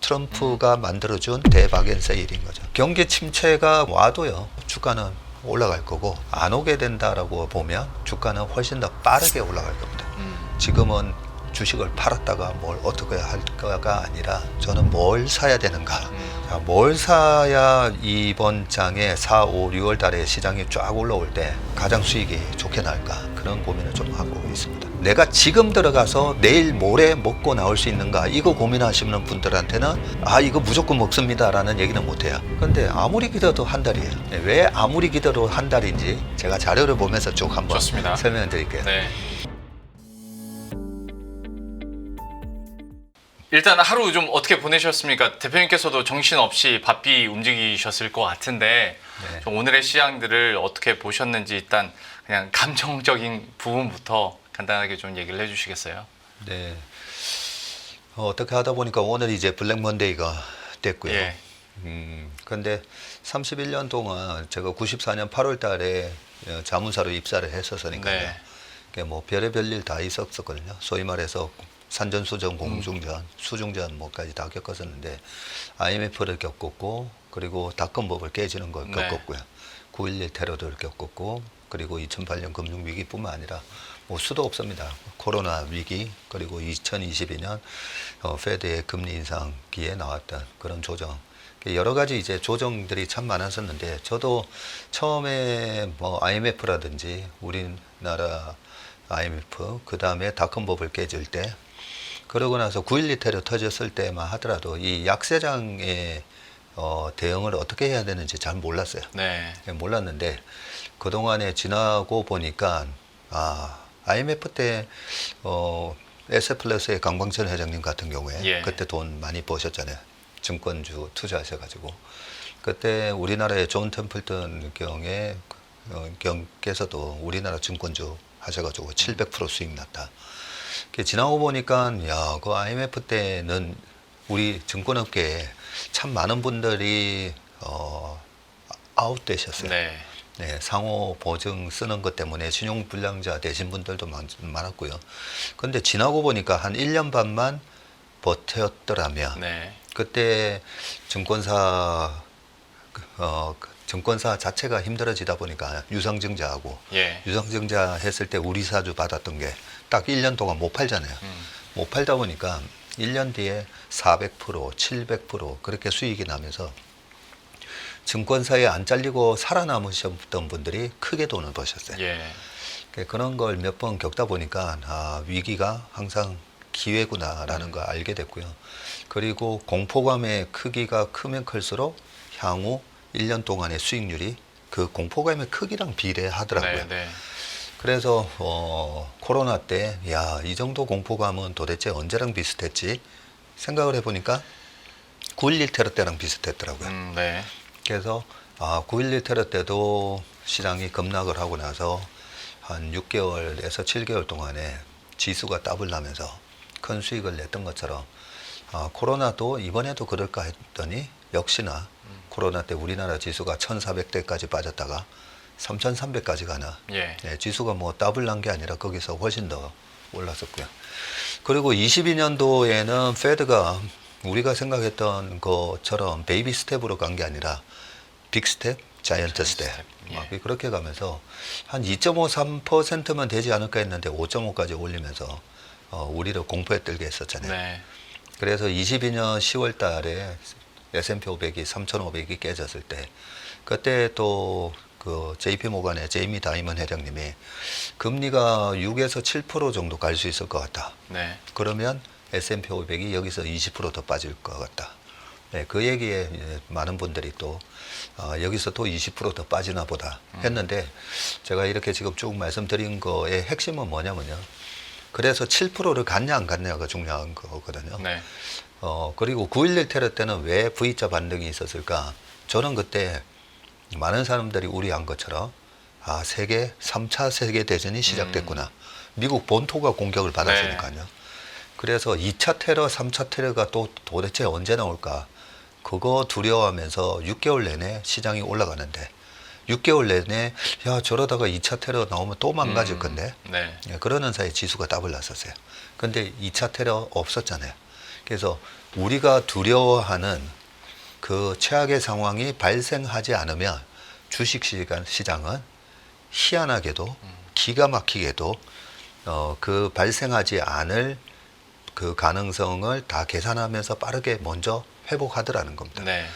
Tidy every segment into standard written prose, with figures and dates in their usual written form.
트럼프가 만들어준 대박앤세일인 거죠. 경기 침체가 와도요, 주가는 올라갈 거고, 안 오게 된다라고 보면 주가는 훨씬 더 빠르게 올라갈 겁니다. 지금은 주식을 팔았다가 뭘 어떻게 할까가 아니라 저는 뭘 사야 되는가. 자, 뭘 사야 이번 장에 4, 5, 6월 달에 시장이 쫙 올라올 때 가장 수익이 좋게 날까, 그런 고민을 좀 하고 있습니다. 내가 지금 들어가서 내일 모레 먹고 나올 수 있는가, 이거 고민하시는 분들한테는 이거 무조건 먹습니다 라는 얘기는 못해요. 근데 아무리 기다려도 한 달이에요. 왜 아무리 기다려도 한 달인지 제가 자료를 보면서 쭉 한번 좋습니다. 설명해 드릴게요. 네. 일단 하루 좀 어떻게 보내셨습니까? 대표님께서도 정신없이 바삐 움직이셨을 것 같은데 네. 좀 오늘의 시장들을 어떻게 보셨는지 일단 그냥 감정적인 부분부터 간단하게 좀 얘기를 해주시겠어요? 네. 어떻게 하다 보니까 오늘 이제 블랙 먼데이가 됐고요. 예. 근데 31년 동안 제가 94년 8월 달에 자문사로 입사를 했었으니까요. 네. 그게 뭐 별의별 일 다 있었거든요. 소위 말해서 산전수전, 공중전, 수중전 뭐까지 다 겪었었는데 IMF를 겪었고, 그리고 닷컴법을 깨지는 걸 네. 겪었고요. 9.11 테러를 겪었고, 그리고 2008년 금융위기뿐만 아니라 뭐 수도 없습니다. 코로나 위기, 그리고 2022년 페드의 금리 인상기에 나왔던 그런 조정. 여러 가지 이제 조정들이 참 많았었는데, 저도 처음에 뭐 IMF라든지 우리나라 IMF, 그 다음에 닷컴법을 깨질 때, 그러고 나서 9.12 테러 터졌을 때만 하더라도 이 약세장의 대응을 어떻게 해야 되는지 잘 몰랐어요. 네. 몰랐는데 그동안에 지나고 보니까 IMF 때 SF플러스의 강광천 회장님 같은 경우에 예. 그때 돈 많이 버셨잖아요. 증권주 투자하셔가지고. 그때 우리나라의 존 템플턴 경께서도 우리나라 증권주 하셔가지고 700% 수익 났다. 지나고 보니까 그 IMF 때는 우리 증권업계에 참 많은 분들이 아웃되셨어요. 네. 네, 상호 보증 쓰는 것 때문에 신용불량자 되신 분들도 많았고요. 그런데 지나고 보니까 한 1년 반만 버텼더라면 네. 그때 증권사 자체가 힘들어지다 보니까 유상증자하고, 예. 유상증자 했을 때 우리 사주 받았던 게 딱 1년 동안 못 팔잖아요. 못 팔다 보니까 1년 뒤에 400%, 700% 그렇게 수익이 나면서 증권사에 안 잘리고 살아남으셨던 분들이 크게 돈을 버셨어요. 예. 그런 걸 몇 번 겪다 보니까 위기가 항상 기회구나라는 걸 알게 됐고요. 그리고 공포감의 크기가 크면 클수록 향후 1년 동안의 수익률이 그 공포감의 크기랑 비례하더라고요. 네. 네. 그래서 코로나 때 이 정도 공포감은 도대체 언제랑 비슷했지 생각을 해보니까 9.11 테러 때랑 비슷했더라고요. 네. 그래서 9.11 테러 때도 시장이 급락을 하고 나서 한 6개월에서 7개월 동안에 지수가 더블 나면서 큰 수익을 냈던 것처럼 코로나도 이번에도 그럴까 했더니 역시나 코로나 때 우리나라 지수가 1,400대까지 빠졌다가 3,300까지 가나. 예. 네, 지수가 뭐 더블 난 게 아니라 거기서 훨씬 더 올랐었고요. 그리고 22년도에는 페드가 우리가 생각했던 것처럼 베이비 스텝으로 간 게 아니라 빅 스텝, 자이언트 스텝. 예. 그렇게 가면서 한 2.53%만 되지 않을까 했는데 5.5까지 올리면서 우리를 공포에 떨게 했었잖아요. 네. 그래서 22년 10월 달에 S&P 500이 3,500이 깨졌을 때, 그때 또 그 JP 모간의 제이미 다이먼 회장님이 금리가 6에서 7% 정도 갈 수 있을 것 같다. 네. 그러면 S&P 500이 여기서 20% 더 빠질 것 같다. 네, 그 얘기에 많은 분들이 또 여기서 또 20% 더 빠지나 보다 했는데, 제가 이렇게 지금 쭉 말씀드린 거의 핵심은 뭐냐면요. 그래서 7%를 갔냐 안 갔냐가 중요한 거거든요. 네. 그리고 9.11 테러 때는 왜 V자 반등이 있었을까? 저는 그때 많은 사람들이 우려한 것처럼 세계 3차 세계대전이 시작됐구나. 미국 본토가 공격을 받았으니까요. 네. 그래서 2차 테러, 3차 테러가 또 도대체 언제 나올까? 그거 두려워하면서 6개월 내내 시장이 올라가는데, 6개월 내내 저러다가 2차 테러 나오면 또 망가질 건데, 네. 그러는 사이에 지수가 더블 났었어요. 근데 2차 테러 없었잖아요. 그래서 우리가 두려워하는 그 최악의 상황이 발생하지 않으면 주식시장은 희한하게도 기가 막히게도 그 발생하지 않을 그 가능성을 다 계산하면서 빠르게 먼저 회복하더라는 겁니다. 네.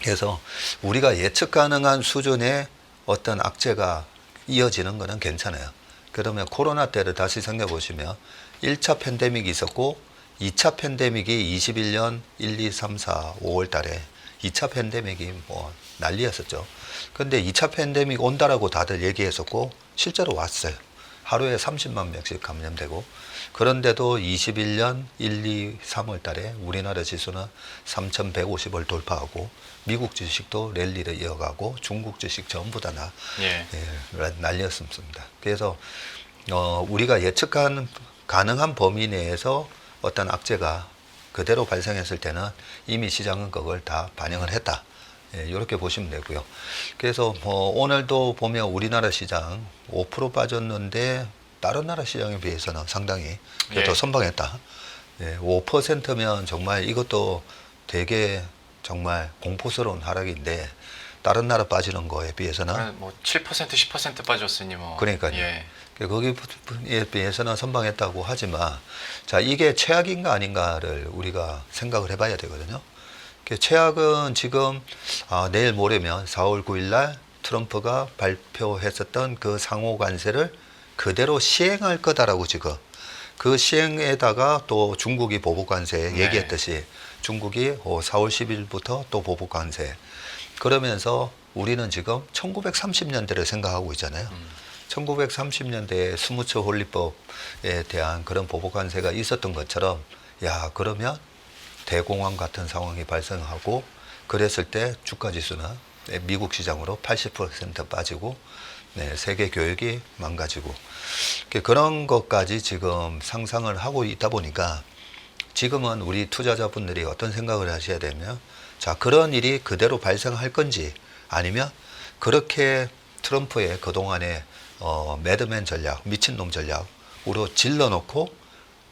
그래서 우리가 예측 가능한 수준의 어떤 악재가 이어지는 것은 괜찮아요. 그러면 코로나 때를 다시 생각해 보시면 1차 팬데믹이 있었고 2차 팬데믹이 21년 1, 2, 3, 4, 5월 달에 2차 팬데믹이 뭐 난리였었죠. 근데 2차 팬데믹 온다라고 다들 얘기했었고 실제로 왔어요. 하루에 30만 명씩 감염되고 그런데도 21년 1, 2, 3월 달에 우리나라 지수는 3,150을 돌파하고 미국 주식도 랠리를 이어가고 중국 주식 전부 다 난리였습니다. 그래서 우리가 가능한 범위 내에서 어떤 악재가 그대로 발생했을 때는 이미 시장은 그걸 다 반영을 했다. 이렇게 보시면 되고요. 그래서 오늘도 보면 우리나라 시장 5% 빠졌는데 다른 나라 시장에 비해서는 상당히 그래도 선방했다. 5%면 정말 이것도 되게 정말 공포스러운 하락인데 다른 나라 빠지는 거에 비해서는 뭐 7%, 10% 빠졌으니 뭐. 그러니까요. 예. 거기에 비해서는 선방했다고 하지만 자 이게 최악인가 아닌가를 우리가 생각을 해봐야 되거든요. 최악은 지금 내일 모레면 4월 9일 날 트럼프가 발표했었던 그 상호 관세를 그대로 시행할 거다라고 지금 그 시행에다가 또 중국이 보복 관세 얘기했듯이 중국이 4월 10일부터 또 보복 관세 그러면서 우리는 지금 1930년대를 생각하고 있잖아요. 1930년대에 스무츠 홀리법에 대한 그런 보복 관세가 있었던 것처럼 야 그러면 대공황 같은 상황이 발생하고 그랬을 때 주가 지수는 미국 시장으로 80% 빠지고 세계 교육이 망가지고 그런 것까지 지금 상상을 하고 있다 보니까 지금은 우리 투자자분들이 어떤 생각을 하셔야 되면 자 그런 일이 그대로 발생할 건지 아니면 그렇게 트럼프의 그동안의 매드맨 전략, 미친놈 전략으로 질러놓고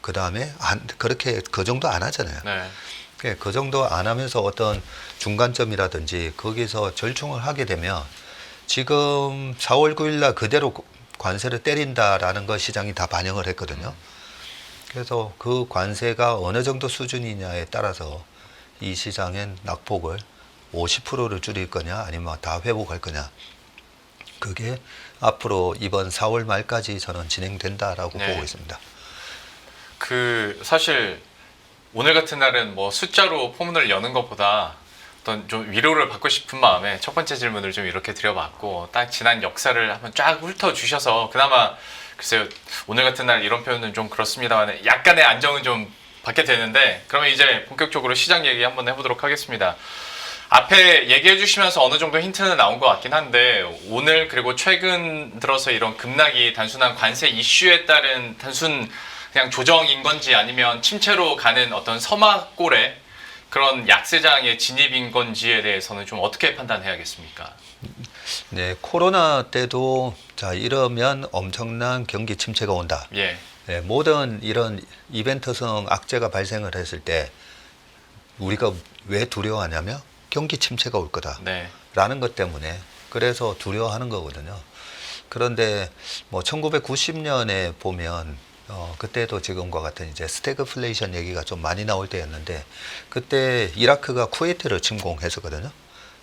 그 다음에 그렇게 그 정도 안 하잖아요. 네. 그 정도 안 하면서 어떤 중간점이라든지 거기서 절충을 하게 되면 지금 4월 9일 날 그대로 관세를 때린다라는 걸 시장이 다 반영을 했거든요. 그래서 그 관세가 어느 정도 수준이냐에 따라서 이 시장의 낙폭을 50%를 줄일 거냐 아니면 다 회복할 거냐 그게 앞으로 이번 4월 말까지 저는 진행된다라고 보고 있습니다. 사실 오늘 같은 날은 뭐 숫자로 포문을 여는 것보다 어떤 좀 위로를 받고 싶은 마음에 첫 번째 질문을 좀 이렇게 드려봤고 딱 지난 역사를 한번 쫙 훑어주셔서 그나마 글쎄요 오늘 같은 날 이런 표현은 좀 그렇습니다만 약간의 안정은 좀 받게 되는데 그러면 이제 본격적으로 시장 얘기 한번 해보도록 하겠습니다. 앞에 얘기해 주시면서 어느 정도 힌트는 나온 것 같긴 한데 오늘 그리고 최근 들어서 이런 급락이 단순한 관세 이슈에 따른 단순 그냥 조정인 건지 아니면 침체로 가는 어떤 서막골의 그런 약세장의 진입인 건지에 대해서는 좀 어떻게 판단해야겠습니까? 네, 코로나 때도 자 이러면 엄청난 경기 침체가 온다. 예. 네, 모든 이런 이벤트성 악재가 발생을 했을 때 우리가 왜 두려워하냐면 경기 침체가 올 거다라는 것 때문에 그래서 두려워하는 거거든요. 그런데 뭐 1990년에 보면 그때도 지금과 같은 이제 스태그플레이션 얘기가 좀 많이 나올 때였는데 그때 이라크가 쿠웨이트를 침공했었거든요.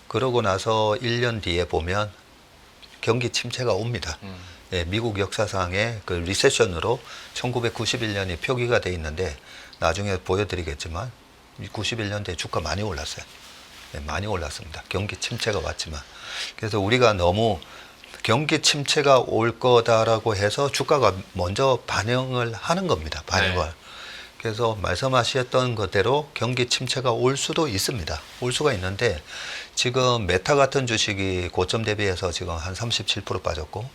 그러고 나서 1년 뒤에 보면 경기 침체가 옵니다. 예, 미국 역사상의 그 리세션으로 1991년이 표기가 돼 있는데 나중에 보여드리겠지만 91년대 주가 많이 올랐어요. 네, 많이 올랐습니다. 경기 침체가 왔지만 그래서 우리가 너무 경기 침체가 올 거다라고 해서 주가가 먼저 반영을 하는 겁니다. 반영을. 네. 그래서 말씀하셨던 것대로 경기 침체가 올 수도 있습니다. 올 수가 있는데 지금 메타 같은 주식이 고점 대비해서 지금 한 37% 빠졌고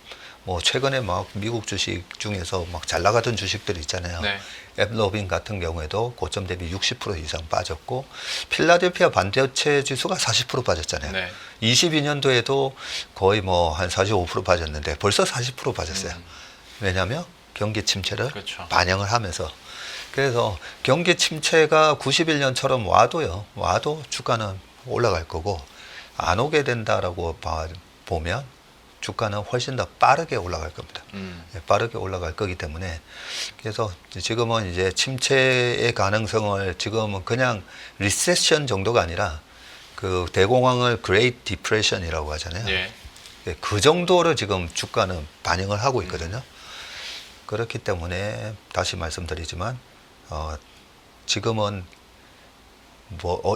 뭐 최근에 막 미국 주식 중에서 막 잘 나가던 주식들 있잖아요. 네. 앱로빈 같은 경우에도 고점 대비 60% 이상 빠졌고 필라델피아 반도체 지수가 40% 빠졌잖아요. 네. 22년도에도 거의 뭐 한 45% 빠졌는데 벌써 40% 빠졌어요. 왜냐하면 경기 침체를 그렇죠. 반영을 하면서 그래서 경기 침체가 91년처럼 와도 주가는 올라갈 거고 안 오게 된다라고 보면 주가는 훨씬 더 빠르게 올라갈 겁니다. 빠르게 올라갈 거기 때문에 그래서 지금은 이제 침체의 가능성을 지금은 그냥 리세션 정도가 아니라 그 대공황을 그레이트 디프레션이라고 하잖아요. 예. 그 정도로 지금 주가는 반영을 하고 있거든요. 그렇기 때문에 다시 말씀드리지만 지금은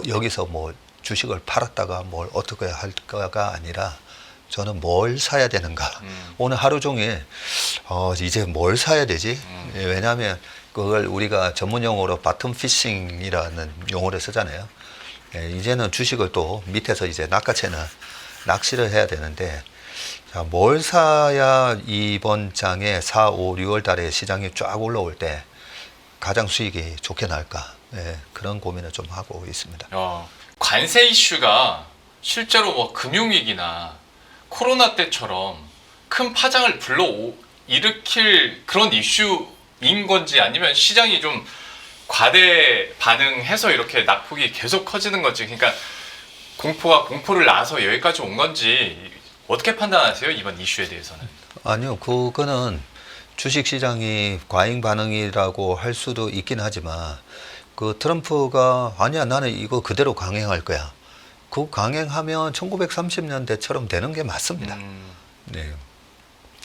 여기서 뭐 주식을 팔았다가 뭘 어떻게 할까가 아니라 저는 뭘 사야 되는가. 오늘 하루 종일 이제 뭘 사야 되지? 왜냐하면 그걸 우리가 전문 용어로 바텀 피싱이라는 용어를 쓰잖아요. 이제는 주식을 또 밑에서 이제 낚아채는 낚시를 해야 되는데 자, 뭘 사야 이번 장에 4, 5, 6월 달에 시장이 쫙 올라올 때 가장 수익이 좋게 날까? 그런 고민을 좀 하고 있습니다. 관세 이슈가 실제로 뭐 금융위기나 코로나 때처럼 큰 파장을 일으킬 그런 이슈인 건지 아니면 시장이 좀 과대 반응해서 이렇게 낙폭이 계속 커지는 건지 그러니까 공포가 공포를 낳아서 여기까지 온 건지 어떻게 판단하세요? 이번 이슈에 대해서는? 아니요. 그거는 주식시장이 과잉 반응이라고 할 수도 있긴 하지만 그 트럼프가 아니야 나는 이거 그대로 강행할 거야. 그 강행하면 1930년대처럼 되는 게 맞습니다. 네.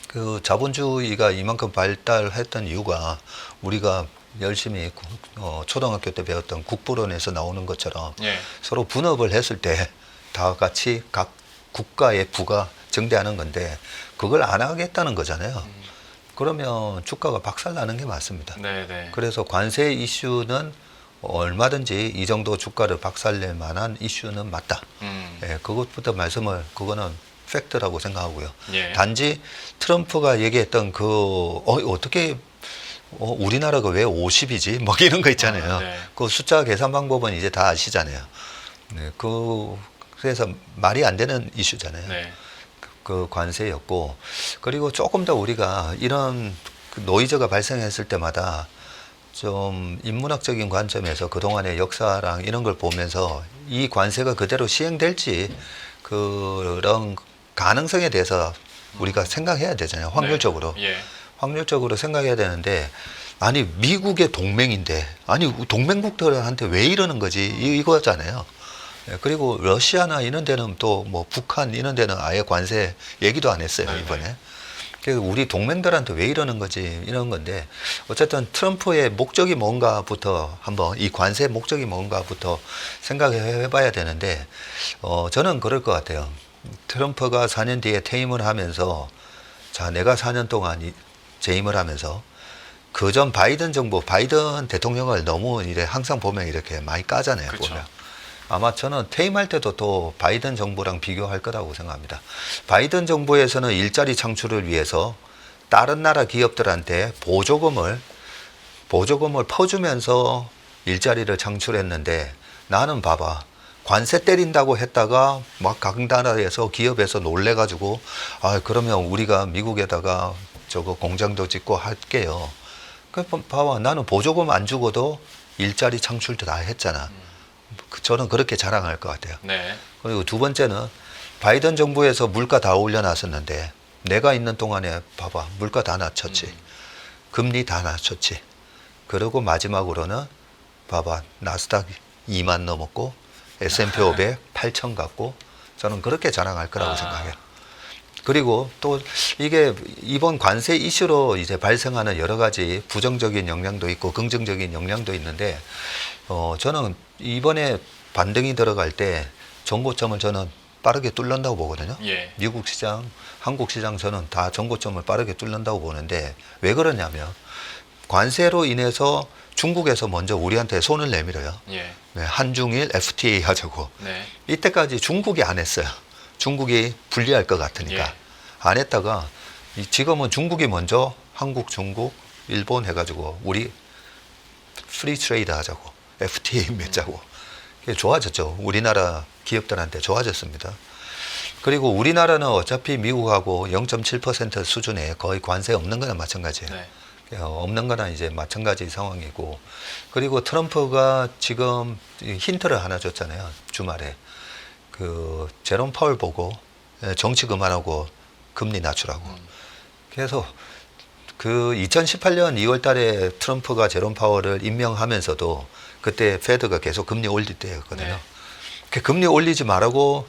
그 자본주의가 이만큼 발달했던 이유가 우리가 열심히 초등학교 때 배웠던 국부론에서 나오는 것처럼 예. 서로 분업을 했을 때 다 같이 각 국가의 부가 증대하는 건데 그걸 안 하겠다는 거잖아요. 그러면 주가가 박살나는 게 맞습니다. 네네. 그래서 관세 이슈는 얼마든지 이 정도 주가를 박살낼 만한 이슈는 맞다. 그것부터 그거는 팩트라고 생각하고요. 예. 단지 트럼프가 얘기했던 어떻게 우리나라가 왜 50이지? 뭐 이런 거 있잖아요. 네. 그 숫자 계산 방법은 이제 다 아시잖아요. 네, 그래서 말이 안 되는 이슈잖아요. 네. 그 관세였고 그리고 조금 더 우리가 이런 노이즈가 발생했을 때마다 좀 인문학적인 관점에서 그동안의 역사랑 이런 걸 보면서 이 관세가 그대로 시행될지 그런 가능성에 대해서 우리가 생각해야 되잖아요. 확률적으로. 네. 예. 확률적으로 생각해야 되는데 아니 미국의 동맹인데 아니 동맹국들한테 왜 이러는 거지 이거잖아요. 그리고 러시아나 이런 데는 또 뭐 북한 이런 데는 아예 관세 얘기도 안 했어요. 네네. 이번에. 그래서 우리 동맹들한테 왜 이러는 거지 이런 건데 어쨌든 트럼프의 목적이 뭔가부터 한번 이 관세 목적이 뭔가부터 생각해 봐야 되는데 저는 그럴 것 같아요. 트럼프가 4년 뒤에 퇴임을 하면서 자 내가 4년 동안 재임을 하면서 그전 바이든 대통령을 너무 이래 항상 보면 이렇게 많이 까잖아요. 그쵸. 보면. 아마 저는 퇴임할 때도 또 바이든 정부랑 비교할 거라고 생각합니다. 바이든 정부에서는 일자리 창출을 위해서 다른 나라 기업들한테 보조금을 퍼주면서 일자리를 창출했는데 나는 봐봐. 관세 때린다고 했다가 막 각 나라에서 기업에서 놀래가지고 그러면 우리가 미국에다가 저거 공장도 짓고 할게요. 봐봐. 나는 보조금 안 주고도 일자리 창출도 다 했잖아. 저는 그렇게 자랑할 것 같아요. 네. 그리고 두 번째는 바이든 정부에서 물가 다 올려놨었는데 내가 있는 동안에 봐봐 물가 다 낮췄지. 금리 다 낮췄지. 그리고 마지막으로는 봐봐 나스닥 2만 넘었고 S&P 500 8천 갔고 저는 그렇게 자랑할 거라고 생각해요. 그리고 또 이게 이번 관세 이슈로 이제 발생하는 여러 가지 부정적인 영향도 있고 긍정적인 영향도 있는데 저는 이번에 반등이 들어갈 때 전고점을 저는 빠르게 뚫는다고 보거든요. 예. 미국 시장, 한국 시장 저는 다 전고점을 빠르게 뚫는다고 보는데 왜 그러냐면 관세로 인해서 중국에서 먼저 우리한테 손을 내밀어요. 예. 네, 한중일 FTA 하자고. 네. 이때까지 중국이 안 했어요. 중국이 불리할 것 같으니까. 예. 안 했다가 지금은 중국이 먼저 한국, 중국, 일본 해가지고 우리 프리 트레이드 하자고. FTA 맺자고. 그게 좋아졌죠. 우리나라 기업들한테 좋아졌습니다. 그리고 우리나라는 어차피 미국하고 0.7% 수준에 거의 관세 없는 거나 마찬가지예요. 네. 없는 거나 이제 마찬가지 상황이고, 그리고 트럼프가 지금 힌트를 하나 줬잖아요. 주말에 그 제롬 파월 보고 정치 그만하고 금리 낮추라고. 그래서 그 2018년 2월 달에 트럼프가 제롬 파월을 임명하면서도 그때 페드가 계속 금리 올릴 때였거든요. 네. 그 금리 올리지 말라고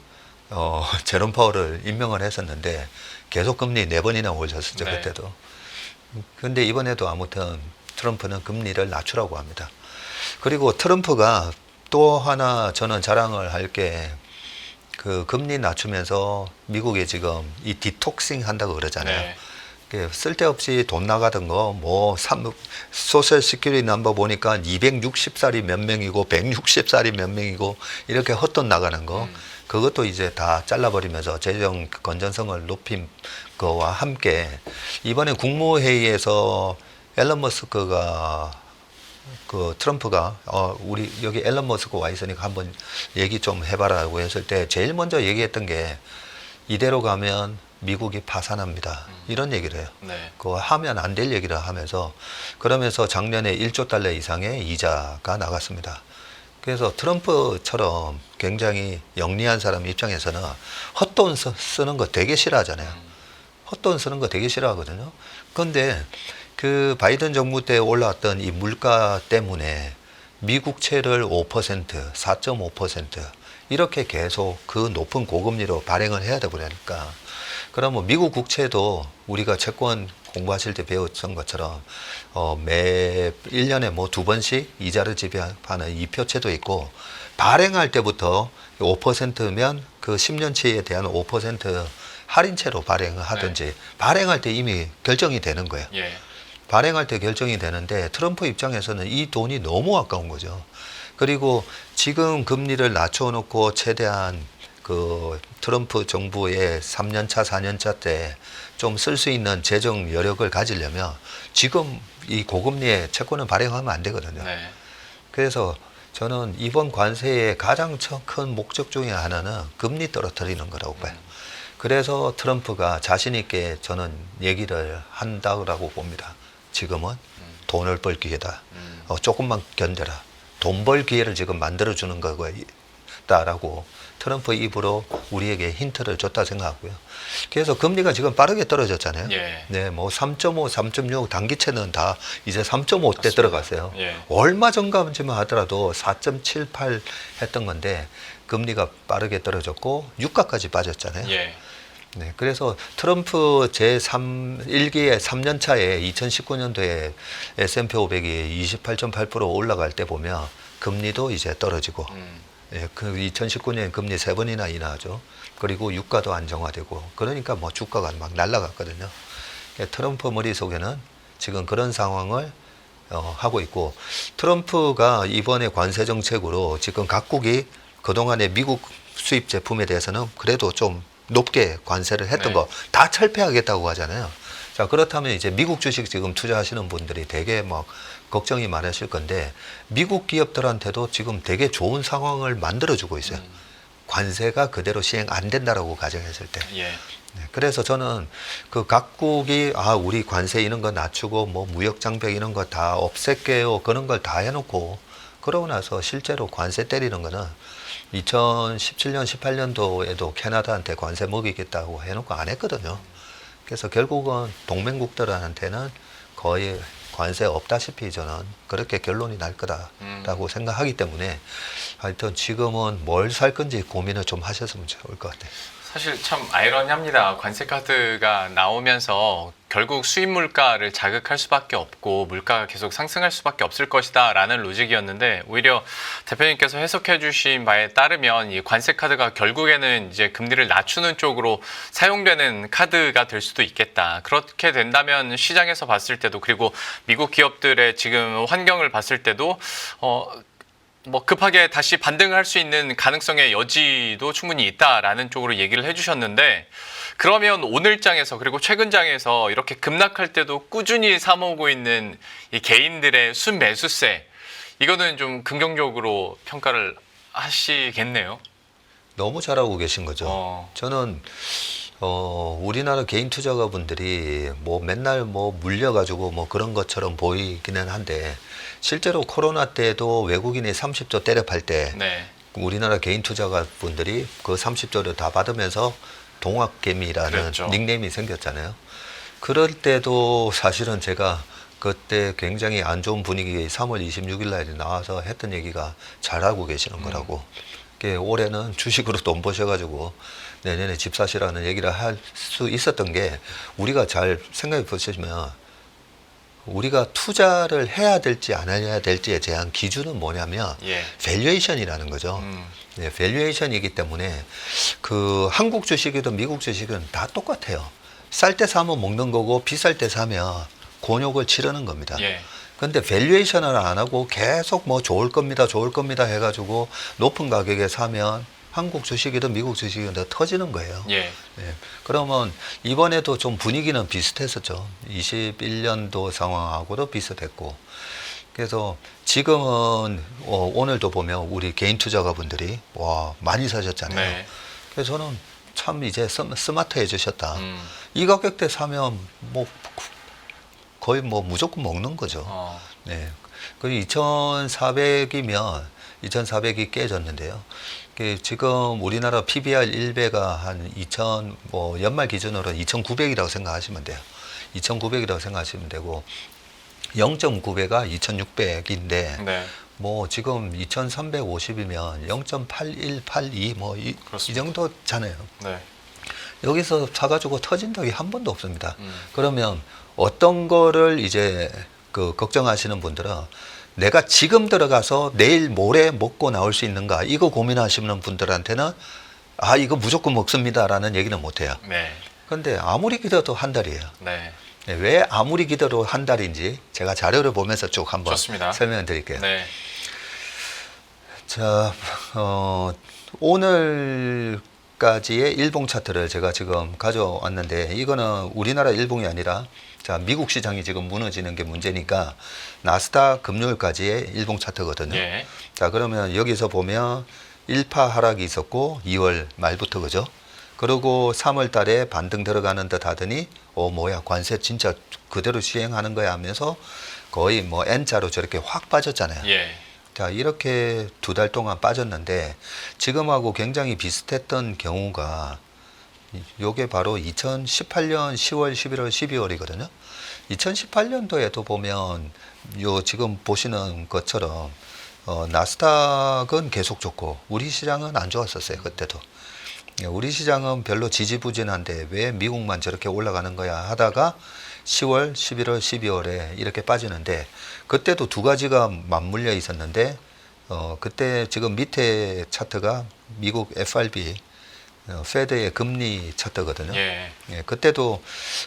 제롬 파월을 임명을 했었는데 계속 금리 4번이나 올렸었죠. 네. 그때도. 근데 이번에도 아무튼 트럼프는 금리를 낮추라고 합니다. 그리고 트럼프가 또 하나 저는 자랑을 할 게 그 금리 낮추면서 미국에 지금 이 디톡싱 한다고 그러잖아요. 네. 그 쓸데없이 돈 나가던 거 뭐 소셜 시큐리티 넘버 보니까 260살이 몇 명이고 160살이 몇 명이고 이렇게 헛돈 나가는 거 그것도 이제 다 잘라버리면서 재정 건전성을 높인 거와 함께 이번에 국무회의에서 앨런 머스크가 그 트럼프가 우리 여기 앨런 머스크 와 있으니까 한번 얘기 좀 해봐라고 했을 때 제일 먼저 얘기했던 게 이대로 가면 미국이 파산합니다. 이런 얘기를 해요. 네. 그거 하면 안 될 얘기를 하면서 그러면서 작년에 1조 달러 이상의 이자가 나갔습니다. 그래서 트럼프처럼 굉장히 영리한 사람 입장에서는 헛돈 쓰는 거 되게 싫어하잖아요. 헛돈 쓰는 거 되게 싫어하거든요. 그런데 그 바이든 정부 때 올라왔던 이 물가 때문에 미국채를 5%, 4.5% 이렇게 계속 그 높은 고금리로 발행을 해야 되고 그러니까 그러면 미국 국채도 우리가 채권 공부하실 때 배웠던 것처럼 매 1년에 뭐 2번씩 이자를 지불하는 이표채도 있고 발행할 때부터 5%면 그 10년치에 대한 5% 할인채로 발행을 하든지 발행할 때 이미 결정이 되는 거예요. 예. 발행할 때 결정이 되는데 트럼프 입장에서는 이 돈이 너무 아까운 거죠. 그리고 지금 금리를 낮춰놓고 최대한 그 트럼프 정부의 3년차, 4년차 때 좀 쓸 수 있는 재정 여력을 가지려면 지금 이 고금리에 채권을 발행하면 안 되거든요. 네. 그래서 저는 이번 관세의 가장 큰 목적 중에 하나는 금리 떨어뜨리는 거라고 봐요. 그래서 트럼프가 자신 있게 저는 얘기를 한다고 봅니다. 지금은 돈을 벌 기회다. 조금만 견뎌라. 돈 벌 기회를 지금 만들어주는 거다라고 트럼프 입으로 우리에게 힌트를 줬다 생각하고요. 그래서 금리가 지금 빠르게 떨어졌잖아요. 예. 네, 뭐 3.5, 3.6 단기채는 다 이제 3.5대 들어갔어요. 예. 얼마 전까지만 하더라도 4.78 했던 건데 금리가 빠르게 떨어졌고 유가까지 빠졌잖아요. 예. 네, 그래서 트럼프 제1기의 3년 차에 2019년도에 S&P 500이 28.8% 올라갈 때 보면 금리도 이제 떨어지고 예, 그 2019년 금리 3번이나 인하하죠. 그리고 유가도 안정화되고 그러니까 뭐 주가가 막 날아갔거든요. 트럼프 머릿속에는 지금 그런 상황을 하고 있고 트럼프가 이번에 관세 정책으로 지금 각국이 그동안에 미국 수입 제품에 대해서는 그래도 좀 높게 관세를 했던 네. 거 다 철폐하겠다고 하잖아요. 자, 그렇다면 이제 미국 주식 지금 투자하시는 분들이 되게 막 걱정이 많으실 건데 미국 기업들한테도 지금 되게 좋은 상황을 만들어주고 있어요. 관세가 그대로 시행 안 된다라고 가정했을 때. 예. 네, 그래서 저는 그 각국이 우리 관세 이런 거 낮추고 뭐 무역 장벽 이런 거 다 없앨게요. 그런 걸 다 해놓고 그러고 나서 실제로 관세 때리는 거는 2017년, 18년도에도 캐나다한테 관세 먹이겠다고 해놓고 안 했거든요. 그래서 결국은 동맹국들한테는 거의 관세 없다시피 저는 그렇게 결론이 날 거다라고 생각하기 때문에 하여튼 지금은 뭘 살 건지 고민을 좀 하셨으면 좋을 것 같아요. 사실 참 아이러니합니다. 관세 카드가 나오면서 결국 수입 물가를 자극할 수밖에 없고 물가가 계속 상승할 수밖에 없을 것이다 라는 로직이었는데 오히려 대표님께서 해석해 주신 바에 따르면 이 관세 카드가 결국에는 이제 금리를 낮추는 쪽으로 사용되는 카드가 될 수도 있겠다. 그렇게 된다면 시장에서 봤을 때도 그리고 미국 기업들의 지금 환경을 봤을 때도 뭐 급하게 다시 반등을 할 수 있는 가능성의 여지도 충분히 있다라는 쪽으로 얘기를 해주셨는데 그러면 오늘장에서 그리고 최근장에서 이렇게 급락할 때도 꾸준히 사모으고 있는 이 개인들의 순매수세 이거는 좀 긍정적으로 평가를 하시겠네요. 너무 잘하고 계신 거죠. 저는 우리나라 개인 투자가분들이 뭐 맨날 뭐 물려가지고 뭐 그런 것처럼 보이기는 한데 실제로 코로나 때도 외국인이 30조 때려 팔 때 네. 우리나라 개인 투자가분들이 그 30조를 다 받으면서 동학개미라는 그랬죠. 닉네임이 생겼잖아요. 그럴 때도 사실은 제가 그때 굉장히 안 좋은 분위기에 3월 26일 날에 나와서 했던 얘기가 잘하고 계시는 거라고. 올해는 주식으로 돈 버셔가지고 내년에 집 사시라는 얘기를 할 수 있었던 게 우리가 잘 생각해 보시면 우리가 투자를 해야 될지 안 해야 될지에 대한 기준은 뭐냐면 예. 밸류에이션이라는 거죠. 네, 밸류에이션이기 때문에 그 한국 주식이든 미국 주식은 다 똑같아요. 쌀 때 사면 먹는 거고 비쌀 때 사면 곤욕을 치르는 겁니다. 예. 근데 밸류에이션을 안 하고 계속 뭐 좋을 겁니다 해가지고 높은 가격에 사면 한국 주식이든 미국 주식이든 다 터지는 거예요. 예. 네. 그러면 이번에도 좀 분위기는 비슷했었죠. 21년도 상황하고도 비슷했고. 그래서 지금은 오늘도 보면 우리 개인 투자가분들이 와 많이 사셨잖아요. 네. 그래서 저는 참 이제 스마트해지셨다. 이 가격대 사면 뭐 거의 뭐 무조건 먹는 거죠. 네. 그리고 2,400이면 2,400이 깨졌는데요. 지금 우리나라 PBR 1배가 한 2,000, 뭐 연말 기준으로 2,900이라고 생각하시면 돼요. 2,900이라고 생각하시면 되고 0.9배가 2,600인데 네. 뭐 지금 2,350이면 0.8182 뭐 이 정도잖아요. 네. 여기서 사가지고 터진 적이 한 번도 없습니다. 그러면 어떤 거를 이제 그 걱정하시는 분들은 내가 지금 들어가서 내일 모레 먹고 나올 수 있는가 이거 고민하시는 분들한테는 아 이거 무조건 먹습니다라는 얘기는 못해요. 네. 그런데 아무리 기다려도 한 달이에요. 네. 네, 왜 아무리 기다려도 한 달인지 제가 자료를 보면서 쭉 한번 좋습니다. 설명해 드릴게요. 네. 자, 오늘까지의 일봉 차트를 제가 지금 가져왔는데 이거는 우리나라 일봉이 아니라 자, 미국 시장이 지금 무너지는 게 문제니까 나스닥 금요일까지의 일봉 차트거든요. 예. 자, 그러면 여기서 보면 1파 하락이 있었고 2월 말부터 그죠? 그리고 3월 달에 반등 들어가는 듯 하더니 뭐야 관세 진짜 그대로 시행하는 거야 하면서 거의 뭐 N자로 저렇게 확 빠졌잖아요. 예. 자, 이렇게 2달 동안 빠졌는데 지금하고 굉장히 비슷했던 경우가 요게 바로 2018년 10월, 11월, 12월이거든요. 2018년도에도 보면 요 지금 보시는 것처럼 나스닥은 계속 좋고 우리 시장은 안 좋았었어요. 그때도. 우리 시장은 별로 지지부진한데 왜 미국만 저렇게 올라가는 거야 하다가 10월, 11월, 12월에 이렇게 빠지는데 그때도 두 가지가 맞물려 있었는데 그때 지금 밑에 차트가 미국 FRB 페드의 금리 차트거든요. 예. 예, 그때도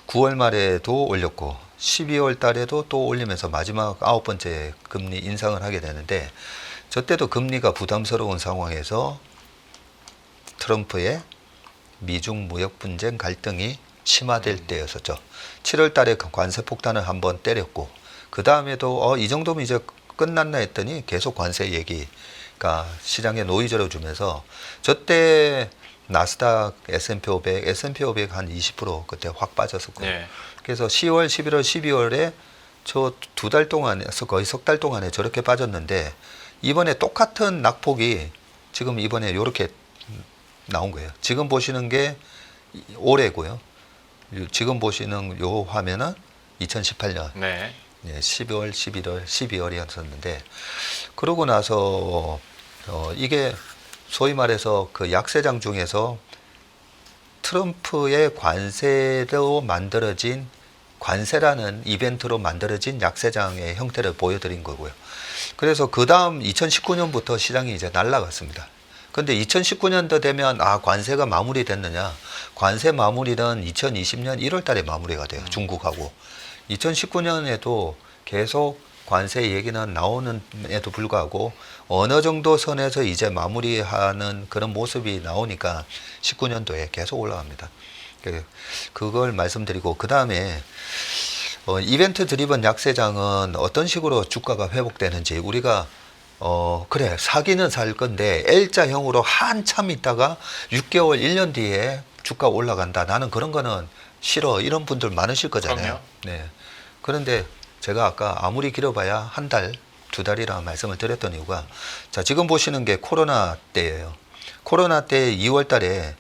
9월 말에도 올렸고 12월 달에도 또 올리면서 마지막 9번째 금리 인상을 하게 되는데 저때도 금리가 부담스러운 상황에서 트럼프의 미중 무역 분쟁 갈등이 심화될 때였었죠. 7월 달에 관세 폭탄을 한번 때렸고 그 다음에도 이 정도면 이제 끝났나 했더니 계속 관세 얘기가 시장에 노이즈를 주면서 저때 나스닥, S&P 500, S&P 500 한 20% 그때 확 빠졌었고 예. 그래서 10월, 11월, 12월에 저 2달 동안에서 거의 석 달 동안에 저렇게 빠졌는데 이번에 똑같은 낙폭이 지금 이번에 이렇게 나온 거예요. 지금 보시는 게 올해고요. 지금 보시는 요 화면은 2018년 네. 12월, 11월, 12월이었었는데 그러고 나서 이게 소위 말해서 그 약세장 중에서 트럼프의 관세로 만들어진 관세라는 이벤트로 만들어진 약세장의 형태를 보여드린 거고요. 그래서 그 다음 2019년부터 시장이 이제 날아갔습니다. 근데 2019년도 되면 관세가 마무리됐느냐? 관세 마무리는 2020년 1월 달에 마무리가 돼요. 중국하고. 2019년에도 계속 관세 얘기는 나오는에도 불구하고 어느 정도 선에서 이제 마무리하는 그런 모습이 나오니까 19년도에 계속 올라갑니다. 그걸 말씀드리고 그 다음에 이벤트 드리븐 약세장은 어떤 식으로 주가가 회복되는지 우리가 그래 사기는 살 건데 L자형으로 한참 있다가 6개월 1년 뒤에 주가 올라간다. 나는 그런 거는 싫어. 이런 분들 많으실 거잖아요. 그럼요. 네. 그런데 제가 아까 아무리 길어봐야 한 달, 두 달이라 말씀을 드렸던 이유가 자, 지금 보시는 게 코로나 때예요. 코로나 때 2월 달에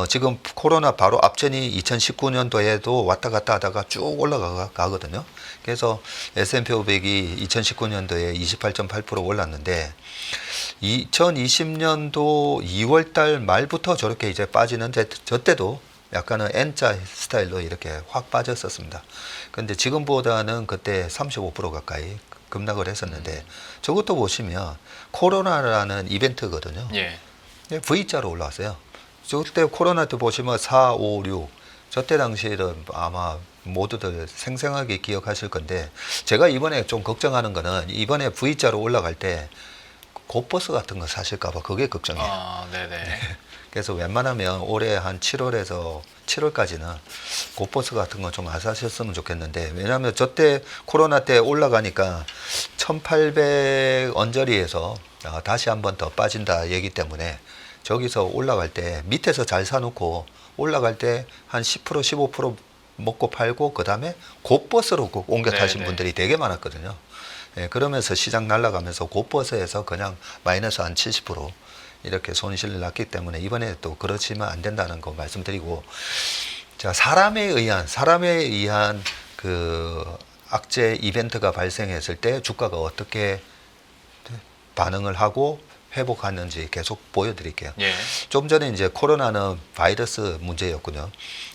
지금 코로나 바로 앞전이 2019년도에도 왔다 갔다 하다가 쭉 올라가거든요. 그래서 S&P 500이 2019년도에 28.8% 올랐는데 2020년도 2월 달 말부터 저렇게 이제 빠지는데 저 때도 약간은 N자 스타일로 이렇게 확 빠졌었습니다. 근데 지금보다는 그때 35% 가까이 급락을 했었는데 저것도 보시면 코로나라는 이벤트거든요. 예. V자로 올라왔어요. 저때 코로나 때 보시면 4, 5, 6 저때 당시에는 아마 모두들 생생하게 기억하실 건데 제가 이번에 좀 걱정하는 거는 이번에 V자로 올라갈 때 고버스 같은 거 사실까 봐 그게 걱정이에요. 아, 네네. 그래서 웬만하면 올해 한 7월에서 7월까지는 고버스 같은 거 좀 안 사셨으면 좋겠는데 왜냐하면 저때 코로나 때 올라가니까 1800 언저리에서 다시 한 번 더 빠진다 얘기 때문에 저기서 올라갈 때 밑에서 잘 사놓고 올라갈 때 한 10% 15% 먹고 팔고 그 다음에 곧버스로 옮겨 타신 네네. 분들이 되게 많았거든요. 예, 그러면서 시장 날아가면서 곧버스에서 그냥 마이너스 한 70% 이렇게 손실을 났기 때문에 이번에 또 그렇지만 안 된다는 거 말씀드리고 자, 사람에 의한 그 악재 이벤트가 발생했을 때 주가가 어떻게 반응을 하고 회복하는지 계속 보여드릴게요. 예. 좀 전에 이제 코로나는 바이러스 문제였군요.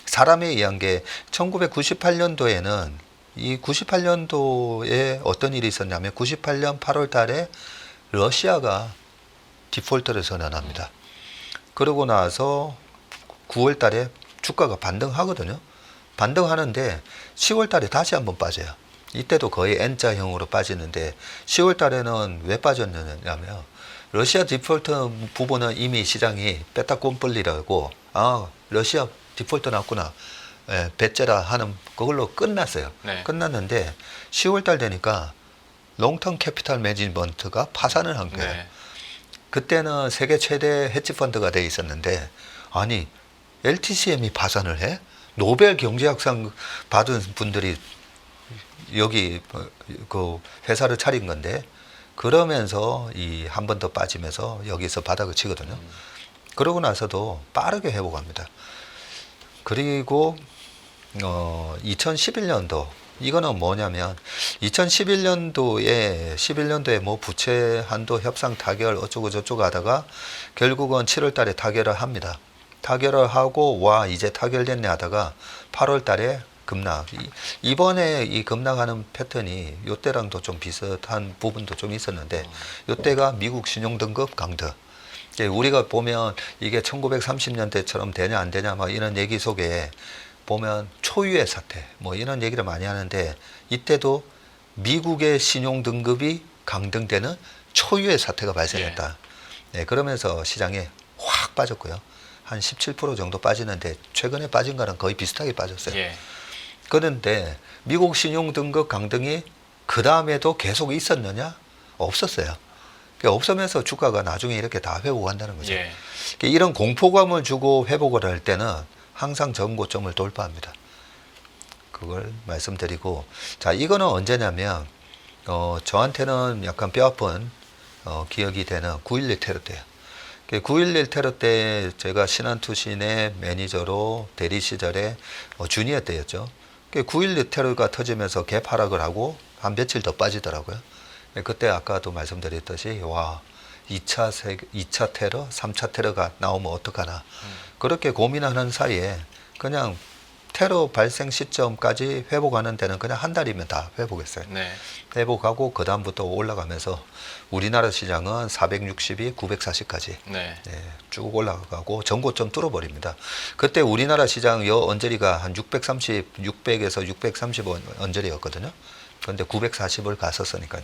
사람에 의한 게 1998년도에는 이 98년도에 어떤 일이 있었냐면 98년 8월 달에 러시아가 디폴트를 선언합니다. 그러고 나서 9월 달에 주가가 반등하거든요. 반등하는데 10월 달에 다시 한번 빠져요. 이때도 거의 N자형으로 빠지는데 10월 달에는 왜 빠졌냐면 러시아 디폴트 부분은 이미 시장이 빼타꼼벌리라고 러시아 디폴트 났구나. 배째라 하는 그걸로 끝났어요. 네. 끝났는데 10월 달 되니까 롱텀 캐피탈 매니지먼트가 파산을 한 거예요. 네. 그때는 세계 최대 헤지펀드가 돼 있었는데 아니 LTCM이 파산을 해? 노벨 경제학상 받은 분들이 여기 그 회사를 차린 건데 그러면서 이 한 번 더 빠지면서 여기서 바닥을 치거든요. 그러고 나서도 빠르게 회복합니다. 그리고 2011년도 이거는 뭐냐면 2011년도에 뭐 부채 한도 협상 타결 어쩌고 저쩌고 하다가 결국은 7월 달에 타결을 합니다. 타결을 하고 와 이제 타결됐네 하다가 8월 달에 급락. 이번에 이 급락하는 패턴이 요때랑도 좀 비슷한 부분도 좀 있었는데 요때가 미국 신용등급 강등. 우리가 보면 이게 1930년대처럼 되냐 안 되냐 막 이런 얘기 속에 보면 초유의 사태 뭐 이런 얘기를 많이 하는데 이때도 미국의 신용등급이 강등되는 초유의 사태가 발생했다. 네, 그러면서 시장에 확 빠졌고요. 한 17% 정도 빠지는데 최근에 빠진 거랑 거의 비슷하게 빠졌어요. 예. 그런데 미국 신용등급 강등이 그 다음에도 계속 있었느냐? 없었어요. 없으면서 주가가 나중에 이렇게 다 회복한다는 거죠. 예. 이런 공포감을 주고 회복을 할 때는 항상 전고점을 돌파합니다. 그걸 말씀드리고 자 이거는 언제냐면 저한테는 약간 뼈아픈 기억이 되는 9.11 테러 때예요. 9.11 테러 때 제가 신한투신의 매니저로 대리 시절에 주니어 때였죠. 9.11 테러가 터지면서 갭 하락을 하고 한 며칠 더 빠지더라고요. 그때 아까도 말씀드렸듯이 와 2차 테러, 3차 테러가 나오면 어떡하나 그렇게 고민하는 사이에 그냥 테러 발생 시점까지 회복하는 데는 그냥 한 달이면 다 회복했어요. 네. 회복하고 그 다음부터 올라가면서 우리나라 시장은 460이 940까지 네. 쭉 올라가고 전고점 뚫어버립니다. 그때 우리나라 시장 여 언저리가 한 600에서 630 언저리였거든요. 그런데 940을 갔었으니까요.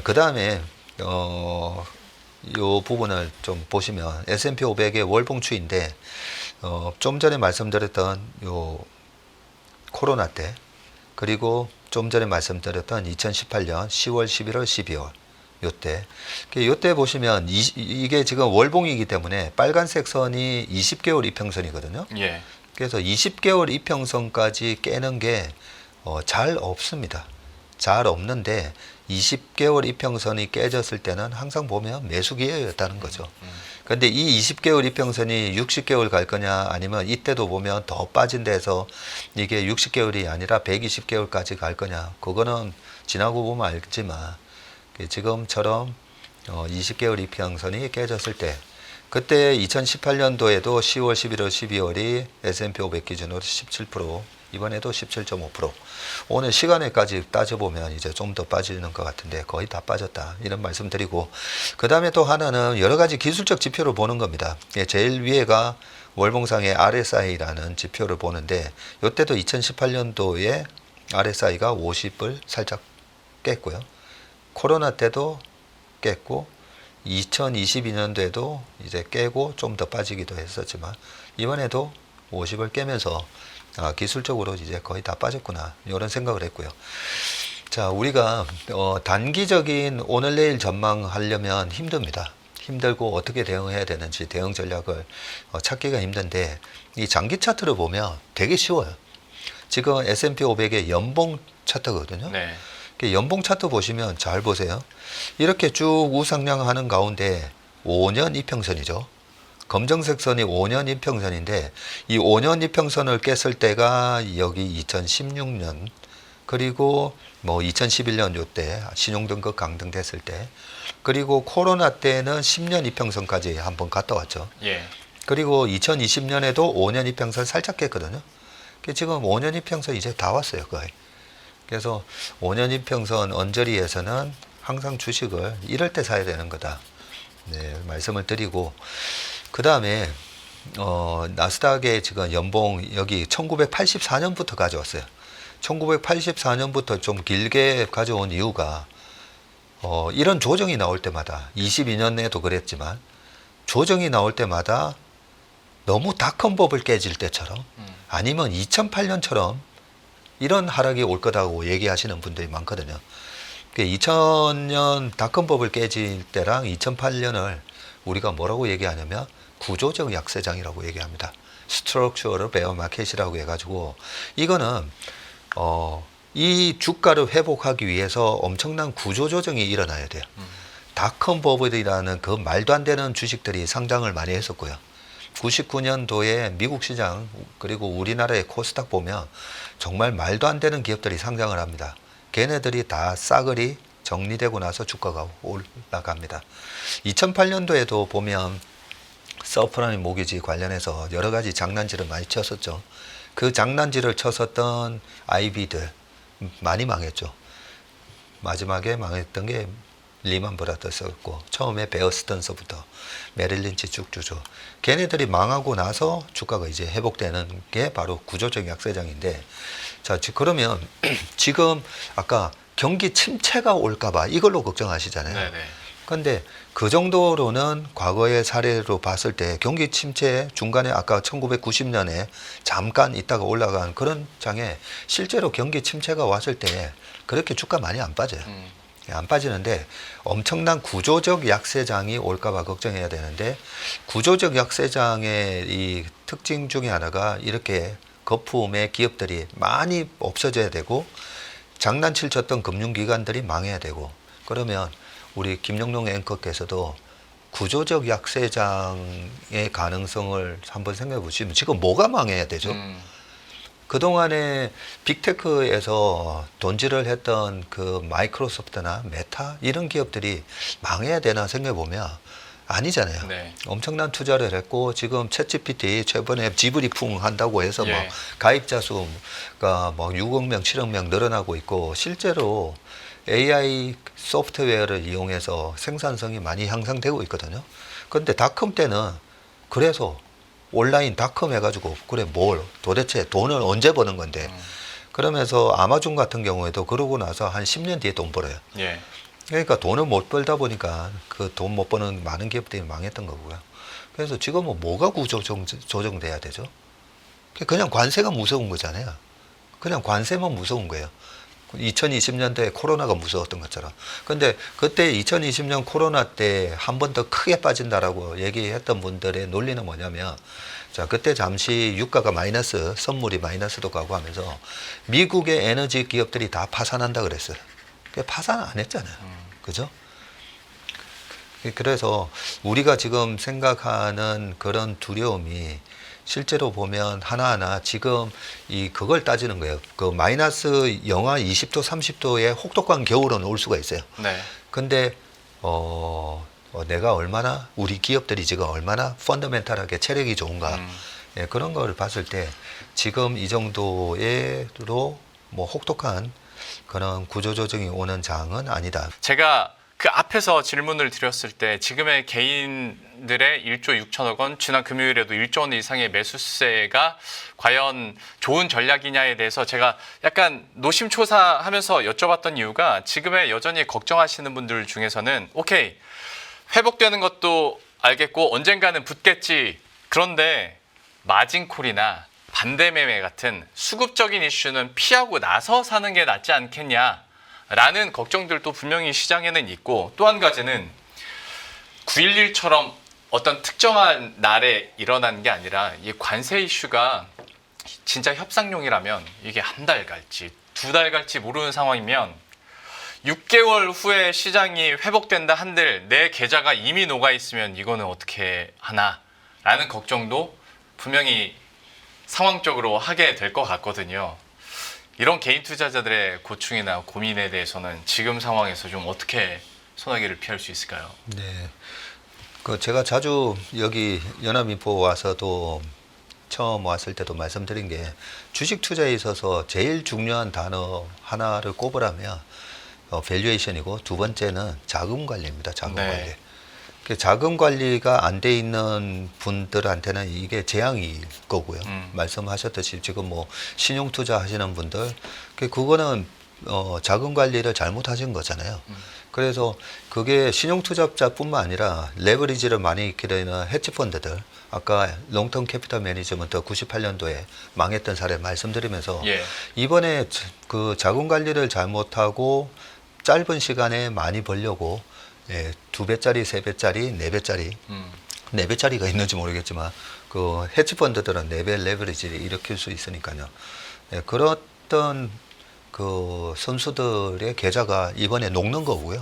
그 다음에 요 부분을 좀 보시면 S&P 500의 월봉 추인데 좀 전에 말씀드렸던 요 코로나 때 그리고 좀 전에 말씀드렸던 2018년 10월, 11월, 12월 요때. 요때 보시면 이게 지금 월봉이기 때문에 빨간색 선이 20개월 이평선이거든요. 예. 그래서 20개월 이평선까지 깨는 게 잘 없습니다. 잘 없는데 20개월 이평선이 깨졌을 때는 항상 보면 매수 기회였다는 거죠. 근데 이 20개월 이평선이 60개월 갈 거냐 아니면 이때도 보면 더 빠진 데서 이게 60개월이 아니라 120개월까지 갈 거냐 그거는 지나고 보면 알겠지만 지금처럼 20개월 이평선이 깨졌을 때 그때 2018년도에도 10월, 11월, 12월이 S&P 500 기준으로 17%, 이번에도 17.5%. 오늘 시간에까지 따져보면 이제 좀 더 빠지는 것 같은데 거의 다 빠졌다. 이런 말씀 드리고. 그 다음에 또 하나는 여러 가지 기술적 지표를 보는 겁니다. 제일 위에가 월봉상의 RSI라는 지표를 보는데 이때도 2018년도에 RSI가 50을 살짝 깼고요. 코로나 때도 깼고 2022년도에도 이제 깨고 좀 더 빠지기도 했었지만 이번에도 50을 깨면서 기술적으로 이제 거의 다 빠졌구나 이런 생각을 했고요. 자, 우리가 단기적인 오늘 내일 전망하려면 힘듭니다. 힘들고 어떻게 대응해야 되는지 대응 전략을 찾기가 힘든데 이 장기 차트를 보면 되게 쉬워요. 지금 S&P 500의 연봉 차트거든요. 네. 연봉 차트 보시면 잘 보세요. 이렇게 쭉 우상향하는 가운데 5년 이평선이죠. 검정색 선이 5년 이평선인데 이 5년 이평선을 깼을 때가 여기 2016년 그리고 뭐 2011년 요때 신용등급 강등됐을 때 그리고 코로나 때는 10년 이평선까지 한번 갔다 왔죠. 예. 그리고 2020년에도 5년 이평선 살짝 깼거든요. 지금 5년 이평선 이제 다 왔어요, 거의. 그래서 5년 이평선 언저리에서는 항상 주식을 이럴 때 사야 되는 거다. 네, 말씀을 드리고 그 다음에 나스닥의 지금 연봉 여기 1984년부터 가져왔어요. 1984년부터 좀 길게 가져온 이유가 이런 조정이 나올 때마다 22년에도 그랬지만 조정이 나올 때마다 너무 닷컴법을 깨질 때처럼 아니면 2008년처럼 이런 하락이 올 거다고 얘기하시는 분들이 많거든요. 2000년 닷컴법을 깨질 때랑 2008년을 우리가 뭐라고 얘기하냐면 구조적 약세장이라고 얘기합니다. 스트럭처럴 베어 마켓이라고 해가지고 이거는 이 주가를 회복하기 위해서 엄청난 구조 조정이 일어나야 돼요. 닷컴 버블이라는 그 말도 안 되는 주식들이 상장을 많이 했었고요. 99년도에 미국 시장 그리고 우리나라의 코스닥 보면 정말 말도 안 되는 기업들이 상장을 합니다. 걔네들이 다 싸그리 정리되고 나서 주가가 올라갑니다. 2008년도에도 보면 서프라임 모기지 관련해서 여러 가지 장난질을 많이 쳤었죠. 그 장난질을 쳤었던 IB들 많이 망했죠. 마지막에 망했던 게 리만 브라더스였고 처음에 베어스턴서부터 메릴린치 쭉 주죠. 걔네들이 망하고 나서 주가가 이제 회복되는 게 바로 구조적 약세장인데 자, 그러면 지금 아까 경기 침체가 올까봐 이걸로 걱정하시잖아요. 네네. 근데 그 정도로는 과거의 사례로 봤을 때 경기 침체 중간에 아까 1990년에 잠깐 있다가 올라간 그런 장에 실제로 경기 침체가 왔을 때 그렇게 주가 많이 안 빠져요. 안 빠지는데 엄청난 구조적 약세장이 올까봐 걱정해야 되는데 구조적 약세장의 이 특징 중에 하나가 이렇게 거품의 기업들이 많이 없어져야 되고 장난칠 쳤던 금융기관들이 망해야 되고 그러면 우리 김영롱 앵커께서도 구조적 약세장의 가능성을 한번 생각해 보시면 지금 뭐가 망해야 되죠? 그동안에 빅테크에서 돈질을 했던 그 마이크로소프트나 메타 이런 기업들이 망해야 되나 생각해 보면 아니잖아요. 네. 엄청난 투자를 했고 지금 챗GPT 최근에 지브리풍 한다고 해서 예. 뭐 가입자 수가 뭐 6억 명, 7억 명 늘어나고 있고 실제로 AI 소프트웨어를 이용해서 생산성이 많이 향상되고 있거든요. 그런데 닷컴 때는 그래서 온라인 닷컴 해가지고 그래 뭘 도대체 돈을 언제 버는 건데 그러면서 아마존 같은 경우에도 그러고 나서 한 10년 뒤에 돈 벌어요. 예. 그러니까 돈을 못 벌다 보니까 그 돈 못 버는 많은 기업들이 망했던 거고요. 그래서 지금은 뭐가 조정돼야 되죠? 그냥 관세가 무서운 거잖아요. 그냥 관세만 무서운 거예요. 2020년도에 코로나가 무서웠던 것처럼. 근데 그때 2020년 코로나 때 한 번 더 크게 빠진다라고 얘기했던 분들의 논리는 뭐냐면, 자, 그때 잠시 유가가 마이너스, 선물이 마이너스도 가고 하면서 미국의 에너지 기업들이 다 파산한다 그랬어요. 파산 안 했잖아요. 그죠? 그래서 우리가 지금 생각하는 그런 두려움이 실제로 보면 하나하나 지금 그걸 따지는 거예요. 그 마이너스 영하 20도, 30도의 혹독한 겨울은 올 수가 있어요. 네. 근데 내가 얼마나 우리 기업들이 지금 얼마나 펀더멘탈하게 체력이 좋은가 예, 그런 걸 봤을 때 지금 이 정도로 뭐 혹독한 그런 구조조정이 오는 장은 아니다. 제가 그 앞에서 질문을 드렸을 때 지금의 개인들의 1조 6천억 원, 지난 금요일에도 1조 원 이상의 매수세가 과연 좋은 전략이냐에 대해서 제가 약간 노심초사하면서 여쭤봤던 이유가 지금의 여전히 걱정하시는 분들 중에서는 오케이, 회복되는 것도 알겠고 언젠가는 붙겠지. 그런데 마진콜이나 반대매매 같은 수급적인 이슈는 피하고 나서 사는 게 낫지 않겠냐 라는 걱정들도 분명히 시장에는 있고, 또 한 가지는 9.11처럼 어떤 특정한 날에 일어난 게 아니라 이 관세 이슈가 진짜 협상용이라면 이게 한 달 갈지 2달 갈지 모르는 상황이면 6개월 후에 시장이 회복된다 한들 내 계좌가 이미 녹아 있으면 이거는 어떻게 하나 라는 걱정도 분명히 상황적으로 하게 될 것 같거든요. 이런 개인 투자자들의 고충이나 고민에 대해서는 지금 상황에서 좀 어떻게 소나기를 피할 수 있을까요? 네. 제가 자주 여기 연합인포 와서도 처음 왔을 때도 말씀드린 게, 주식 투자에 있어서 제일 중요한 단어 하나를 꼽으라면 밸류에이션이고, 두 번째는 자금 관리입니다. 자금 네. 관리. 자금 관리가 안 돼 있는 분들한테는 이게 재앙일 거고요. 말씀하셨듯이 지금 뭐 신용 투자 하시는 분들, 그거는 자금 관리를 잘못하신 거잖아요. 그래서 그게 신용 투자자뿐만 아니라 레버리지를 많이 있게 되는 헤지 펀드들, 아까 롱텀 캐피털 매니지먼트 98년도에 망했던 사례 말씀드리면서 예. 이번에 그 자금 관리를 잘못하고 짧은 시간에 많이 벌려고 2배짜리, 3배짜리, 4배짜리, 4배짜리가 있는지 모르겠지만 그 헤지 펀드들은 4배 레버리지를 일으킬 수 있으니까요. 그렇던 그 선수들의 계좌가 이번에 녹는 거고요.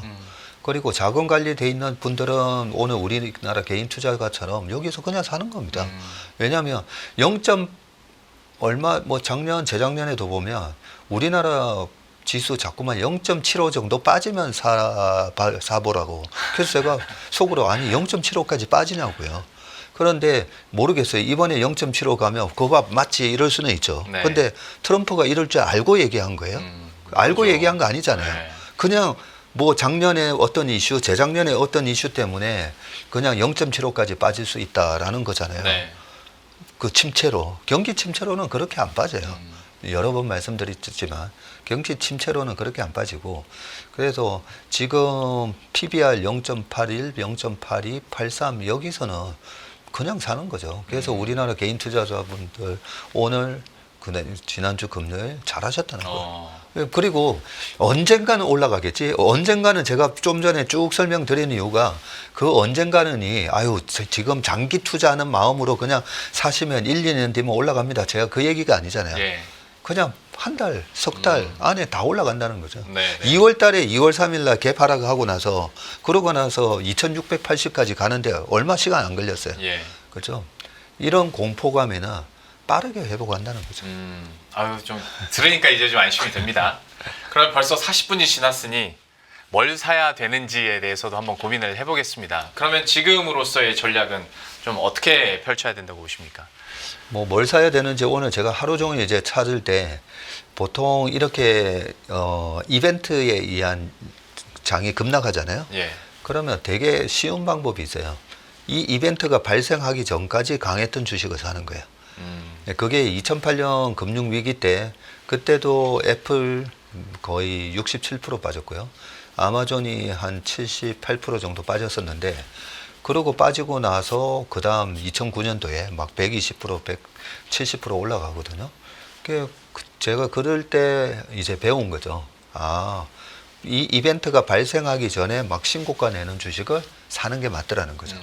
그리고 자금 관리돼 있는 분들은 오늘 우리나라 개인 투자가처럼 여기서 그냥 사는 겁니다. 왜냐하면 0. 얼마 뭐 작년, 재작년에도 보면 우리나라 지수 자꾸만 0.75 정도 빠지면 사보라고. 그래서 제가 속으로 아니 0.75까지 빠지냐고요. 그런데 모르겠어요. 이번에 0.75 가면 그거 마치 이럴 수는 있죠. 네. 근데 트럼프가 이럴 줄 알고 얘기한 거예요. 알고 그렇죠. 얘기한 거 아니잖아요. 네. 그냥 뭐 작년에 어떤 이슈, 재작년에 어떤 이슈 때문에 그냥 0.75까지 빠질 수 있다라는 거잖아요. 네. 그 침체로, 경기 침체로는 그렇게 안 빠져요. 여러 번 말씀드렸지만 경기 침체로는 그렇게 안 빠지고, 그래서 지금 PBR 0.81, 0.82, 83 여기서는 그냥 사는 거죠. 그래서 우리나라 개인 투자자분들 오늘 지난주 금요일 잘하셨다는 거예요. 그리고 언젠가는 올라가겠지. 언젠가는 제가 좀 전에 쭉 설명드린 이유가 그 언젠가는이 지금 장기 투자하는 마음으로 그냥 사시면 1, 2년 뒤면 올라갑니다. 제가 그 얘기가 아니잖아요. 예. 그냥 한 달, 석 달 안에 다 올라간다는 거죠. 네, 네. 2월 달에 2월 3일 날 갭 하락하고 나서 그러고 나서 2680까지 가는데 얼마 시간 안 걸렸어요. 예. 그렇죠? 이런 공포감에는 빠르게 회복한다는 거죠. 좀 들으니까 이제 좀 안심이 됩니다. 그럼 벌써 40분이 지났으니 뭘 사야 되는지에 대해서도 한번 고민을 해보겠습니다. 그러면 지금으로서의 전략은 좀 어떻게 펼쳐야 된다고 보십니까? 뭐 뭘 사야 되는지 오늘 제가 하루 종일 이제 찾을 때 보통 이렇게 이벤트에 의한 장이 급락하잖아요. 예. 그러면 되게 쉬운 방법이 있어요. 이 이벤트가 발생하기 전까지 강했던 주식을 사는 거예요. 그게 2008년 금융위기 때, 그때도 애플 거의 67% 빠졌고요. 아마존이 한 78% 정도 빠졌었는데, 그러고 빠지고 나서 그 다음 2009년도에 막 120%, 170% 올라가거든요. 제가 그럴 때 이제 배운 거죠. 이 이벤트가 발생하기 전에 막 신고가 내는 주식을 사는 게 맞더라는 거죠.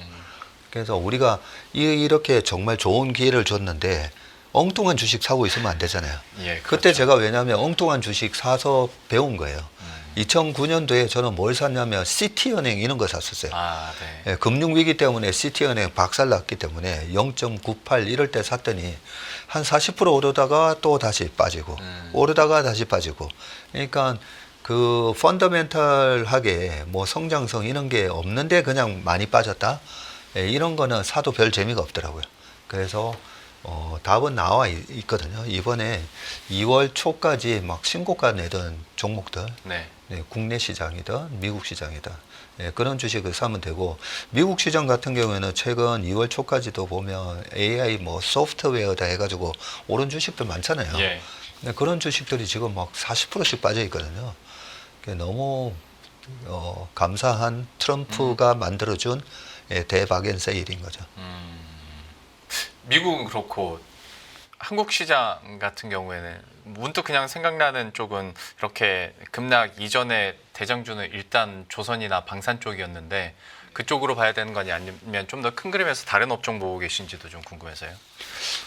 그래서 우리가 이렇게 정말 좋은 기회를 줬는데 엉뚱한 주식 사고 있으면 안 되잖아요. 예, 그때 그렇죠. 제가 왜냐하면 엉뚱한 주식 사서 배운 거예요. 2009년도에 저는 뭘 샀냐면 시티은행 이런 거 샀었어요. 네. 예, 금융위기 때문에 시티은행 박살났기 때문에 0.98 이럴 때 샀더니 한 40% 오르다가 또 다시 빠지고 오르다가 다시 빠지고, 그러니까 그 펀더멘털하게 뭐 성장성 이런 게 없는데 그냥 많이 빠졌다, 예, 이런 거는 사도 별 재미가 없더라고요. 그래서 답은 나와 있거든요. 이번에 2월 초까지 막 신고가 내던 종목들, 네. 네, 국내 시장이든 미국 시장이든, 예, 그런 주식을 사면 되고, 미국 시장 같은 경우에는 최근 2월 초까지도 보면 AI 뭐 소프트웨어다 해가지고 오른 주식들 많잖아요. 예. 근데 그런 주식들이 지금 막 40%씩 빠져 있거든요. 너무 감사한 트럼프가 만들어준, 예, 대박엔 세일인 거죠. 미국은 그렇고 한국 시장 같은 경우에는 문득 그냥 생각나는 쪽은 이렇게 급락 이전에 대장주는 일단 조선이나 방산 쪽이었는데 그쪽으로 봐야 되는 거냐, 아니면 좀 더 큰 그림에서 다른 업종 보고 계신지도 좀 궁금해서요.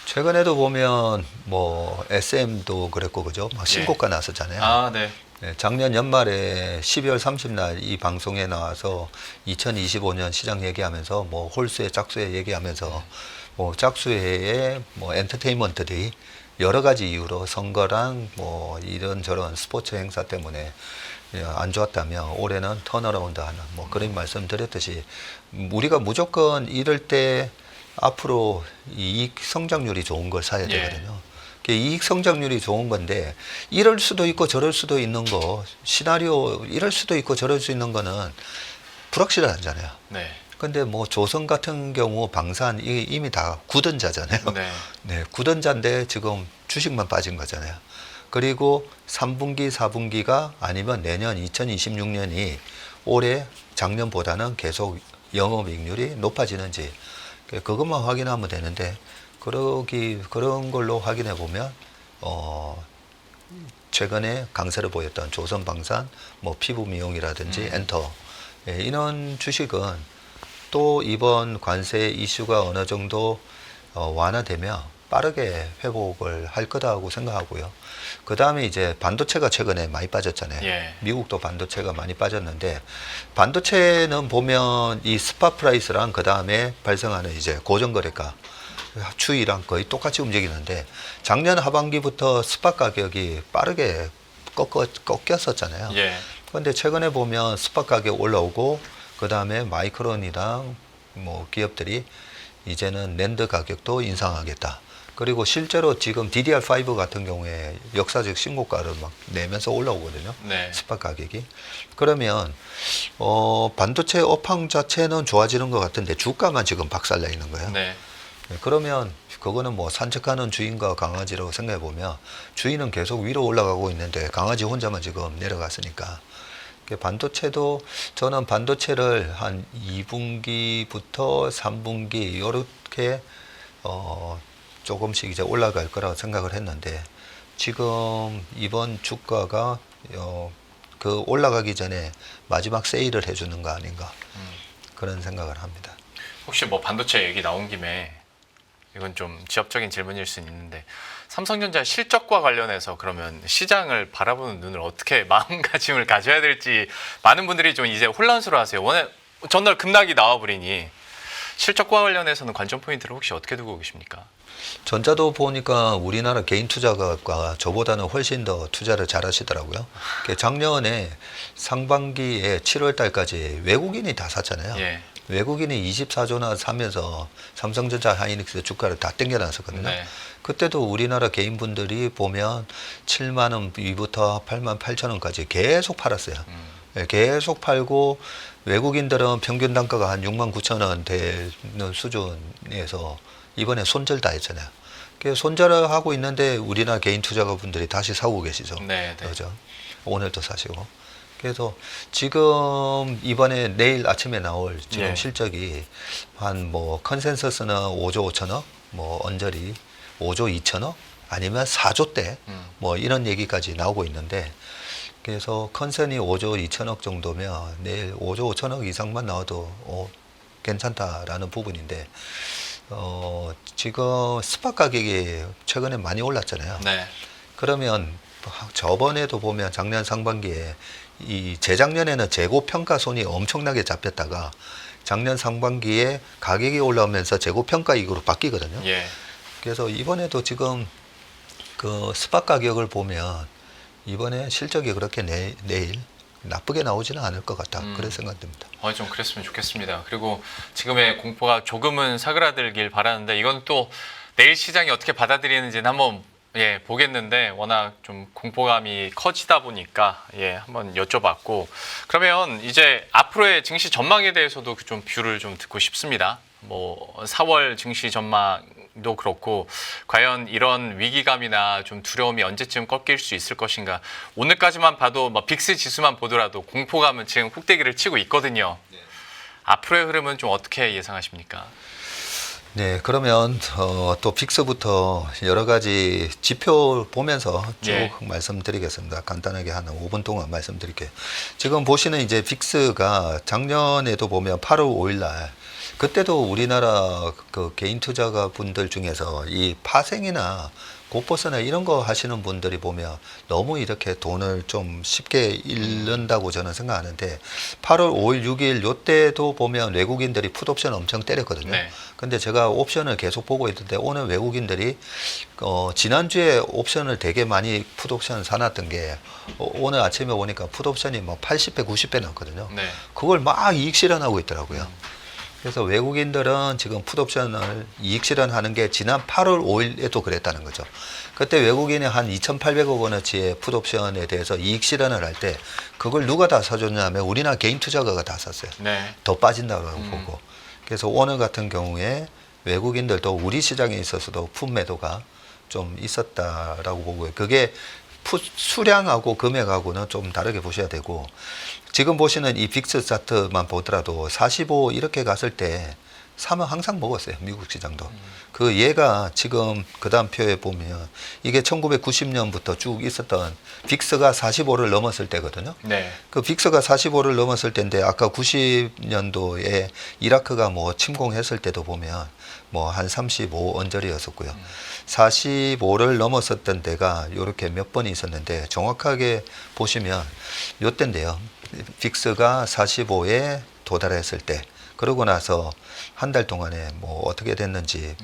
최근에도 보면 뭐 SM도 그랬고 그죠? 막 신고가 났었잖아요. 네. 네, 작년 연말에 12월 30날 이 방송에 나와서 2025년 시장 얘기하면서 뭐 홀수에 짝수에 얘기하면서 뭐 짝수에 뭐 엔터테인먼트들이 여러 가지 이유로 선거랑 뭐 이런저런 스포츠 행사 때문에 안 좋았다면 올해는 턴어라운드 하는 뭐 그런 말씀 드렸듯이 우리가 무조건 이럴 때 앞으로 이익 성장률이 좋은 걸 사야 되거든요. 이익 성장률이 좋은 건데 이럴 수도 있고 저럴 수도 있는 거, 시나리오 이럴 수도 있고 저럴 수 있는 거는 불확실하잖아요. 네. 근데 뭐 조선 같은 경우 방산 이미 다 굳은 자잖아요. 네. 네, 굳은 자인데 지금 주식만 빠진 거잖아요. 그리고 3분기, 4분기가 아니면 내년 2026년이 올해 작년보다는 계속 영업이익률이 높아지는지 그것만 확인하면 되는데, 그런 걸로 확인해 보면 최근에 강세를 보였던 조선방산, 뭐 피부미용이라든지 엔터, 예, 이런 주식은 또 이번 관세 이슈가 어느 정도 완화되면 빠르게 회복을 할 거다고 생각하고요. 그 다음에 이제 반도체가 최근에 많이 빠졌잖아요. 예. 미국도 반도체가 많이 빠졌는데, 반도체는 보면 이 스팟 프라이스랑 그 다음에 발생하는 이제 고정거래가 추이랑 거의 똑같이 움직이는데, 작년 하반기부터 스팟 가격이 빠르게 꺾였었잖아요. 예. 그런데 최근에 보면 스팟 가격 올라오고 그 다음에 마이크론이랑 뭐 기업들이 이제는 낸드 가격도 인상하겠다. 그리고 실제로 지금 DDR5 같은 경우에 역사적 신고가를 막 내면서 올라오거든요. 네. 스팟 가격이. 그러면 반도체 업황 자체는 좋아지는 것 같은데 주가만 지금 박살나 있는 거예요. 네. 그러면 그거는 뭐 산책하는 주인과 강아지라고 생각해 보면 주인은 계속 위로 올라가고 있는데 강아지 혼자만 지금 내려갔으니까. 반도체도 저는 반도체를 한 2분기부터 3분기 이렇게 조금씩 이제 올라갈 거라고 생각을 했는데, 지금 이번 주가가 그 올라가기 전에 마지막 세일을 해주는 거 아닌가, 그런 생각을 합니다. 혹시 뭐 반도체 얘기 나온 김에 이건 좀 지엽적인 질문일 수 있는데, 삼성전자 실적과 관련해서 그러면 시장을 바라보는 눈을 어떻게 마음가짐을 가져야 될지 많은 분들이 좀 이제 혼란스러워하세요. 전날 급락이 나와버리니 실적과 관련해서는 관점 포인트를 혹시 어떻게 두고 계십니까? 전자도 보니까 우리나라 개인 투자가가 저보다는 훨씬 더 투자를 잘 하시더라고요. 작년에 상반기에 7월 달까지 외국인이 다 샀잖아요. 예. 외국인이 24조나 사면서 삼성전자 하이닉스 주가를 다 땡겨놨었거든요. 네. 그때도 우리나라 개인분들이 보면 7만 원 위부터 8만 8천 원까지 계속 팔았어요. 예, 계속 팔고 외국인들은 평균 단가가 한 6만 9천 원 되는 수준에서 이번에 손절 다 했잖아요. 손절을 하고 있는데 우리나라 개인 투자가분들이 다시 사고 계시죠. 네, 네. 그렇죠. 오늘도 사시고. 그래서 지금 이번에 내일 아침에 나올 지금 예. 실적이 한 뭐 컨센서스는 5조 5천억, 뭐 언저리 5조 2천억, 아니면 4조 대 뭐 이런 얘기까지 나오고 있는데, 그래서 컨센이 5조 2천억 정도면 내일 5조 5천억 이상만 나와도 괜찮다라는 부분인데 지금 스팟 가격이 최근에 많이 올랐잖아요. 네. 그러면 저번에도 보면 작년 상반기에 이 재작년에는 재고 평가손이 엄청나게 잡혔다가 작년 상반기에 가격이 올라오면서 재고 평가익으로 바뀌거든요. 예. 그래서 이번에도 지금 그 스팟 가격을 보면 이번에 실적이 그렇게 내일 나쁘게 나오지는 않을 것 같다. 그런 생각됩니다. 좀 그랬으면 좋겠습니다. 그리고 지금의 공포가 조금은 사그라들길 바라는데 이건 또 내일 시장이 어떻게 받아들이는지는 한번 보겠는데 워낙 좀 공포감이 커지다 보니까 한번 여쭤봤고 그러면 이제 앞으로의 증시 전망에 대해서도 좀 뷰를 좀 듣고 싶습니다. 뭐 4월 증시 전망도 그렇고 과연 이런 위기감이나 좀 두려움이 언제쯤 꺾일 수 있을 것인가. 오늘까지만 봐도 뭐 빅스 지수만 보더라도 공포감은 지금 훅대기를 치고 있거든요. 앞으로의 흐름은 좀 어떻게 예상하십니까? 네, 그러면 또 빅스부터 여러 가지 지표 보면서 쭉 말씀드리겠습니다. 간단하게 한 5분 동안 말씀드릴게요. 지금 보시는 이제 빅스가 작년에도 보면 8월 5일 날 그때도 우리나라 그 개인 투자가 분들 중에서 이 파생이나 고퍼스나 이런 거 하시는 분들이 보면 너무 이렇게 돈을 좀 쉽게 잃는다고 저는 생각하는데 8월 5일, 6일 요때도 보면 외국인들이 풋옵션 엄청 때렸거든요. 네. 근데 제가 옵션을 계속 보고 있는데 오늘 외국인들이 지난주에 옵션을 되게 많이 풋옵션을 사놨던 게 오늘 아침에 보니까 풋옵션이 뭐 80배, 90배 났거든요. 네. 그걸 막 이익 실현하고 있더라고요. 그래서 외국인들은 지금 풋옵션을 이익 실현하는 게 지난 8월 5일에도 그랬다는 거죠. 그때 외국인이 한 2,800억 원어치의 풋옵션에 대해서 이익 실현을 할 때 그걸 누가 다 사줬냐면 우리나라 개인 투자가가 다 샀어요. 네. 더 빠진다고 보고. 그래서 오늘 같은 경우에 외국인들도 우리 시장에 있어서도 풋 매도가 좀 있었다라고 보고요. 그게 풋 수량하고 금액하고는 좀 다르게 보셔야 되고 지금 보시는 이 빅스 차트만 보더라도 45 이렇게 갔을 때 사면 항상 먹었어요. 미국 시장도. 그 얘가 지금 그 다음 표에 보면 이게 1990년부터 쭉 있었던 빅스가 45를 넘었을 때거든요. 네. 그 빅스가 45를 넘었을 때인데 아까 90년도에 이라크가 뭐 침공했을 때도 보면 뭐 한 35 언저리였었고요. 45를 넘었었던 데가 이렇게 몇 번이 있었는데 정확하게 보시면 요때인데요. 빅스가 45에 도달했을 때 그러고 나서 한 달 동안에 뭐 어떻게 됐는지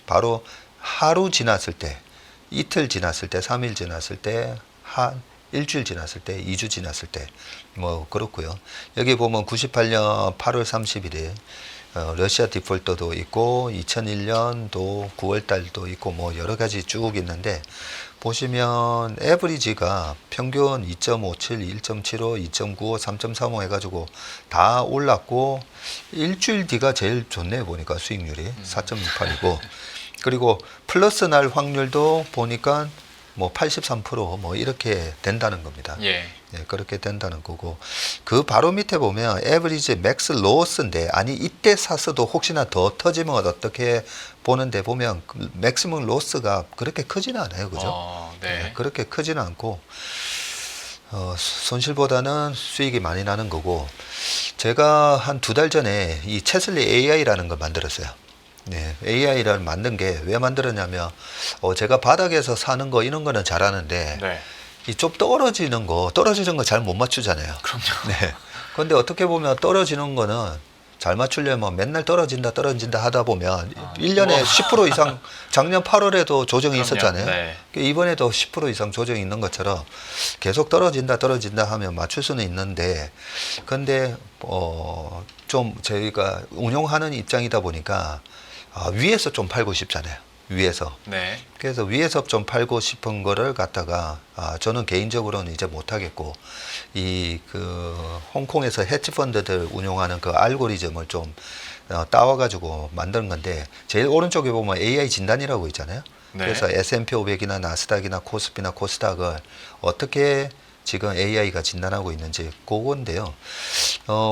바로 하루 지났을 때 이틀 지났을 때 3일 지났을 때 한 일주일 지났을 때 2주 지났을 때 뭐 그렇고요. 여기 보면 98년 8월 31일 러시아 디폴터도 있고 2001년도 9월 달도 있고 뭐 여러 가지 쭉 있는데 보시면 에버리지가 평균 2.57, 1.75, 2.95, 3.35 해가지고 다 올랐고 일주일 뒤가 제일 좋네요. 보니까 수익률이 4.68이고 그리고 플러스 날 확률도 보니까 뭐 83% 이렇게 된다는 겁니다. 예. 예, 그렇게 된다는 거고 그 바로 밑에 보면 에버리지 맥스 로스인데 아니 이때 샀어도 혹시나 더 터지면 어떻게 보는데 보면 맥시멈 로스가 그렇게 크지는 않아요, 그죠? 네. 예, 그렇게 크지는 않고 손실보다는 수익이 많이 나는 거고 제가 한 2달 전에 이 채슬리 AI라는 걸 만들었어요. 네, AI를 만든 게 왜 만들었냐면 제가 바닥에서 사는 거 이런 거는 잘하는데 네. 이 좀 떨어지는 거 잘 못 맞추잖아요. 그럼요. 네. 그런데 어떻게 보면 떨어지는 거는 잘 맞추려면 맨날 떨어진다 하다 보면 1년에 10% 이상 작년 8월에도 조정이 그럼요. 있었잖아요. 네. 이번에도 10% 이상 조정이 있는 것처럼 계속 떨어진다 하면 맞출 수는 있는데 근데 좀 저희가 운용하는 입장이다 보니까 위에서 좀 팔고 싶잖아요. 위에서. 네. 그래서 위에서 좀 팔고 싶은 거를 갖다가 저는 개인적으로는 이제 못 하겠고 이 그 홍콩에서 헤지 펀드들 운용하는 그 알고리즘을 좀 따와 가지고 만든 건데 제일 오른쪽에 보면 AI 진단이라고 있잖아요. 네. 그래서 S&P 500이나 나스닥이나 코스피나 코스닥을 어떻게 지금 AI가 진단하고 있는지 그건데요.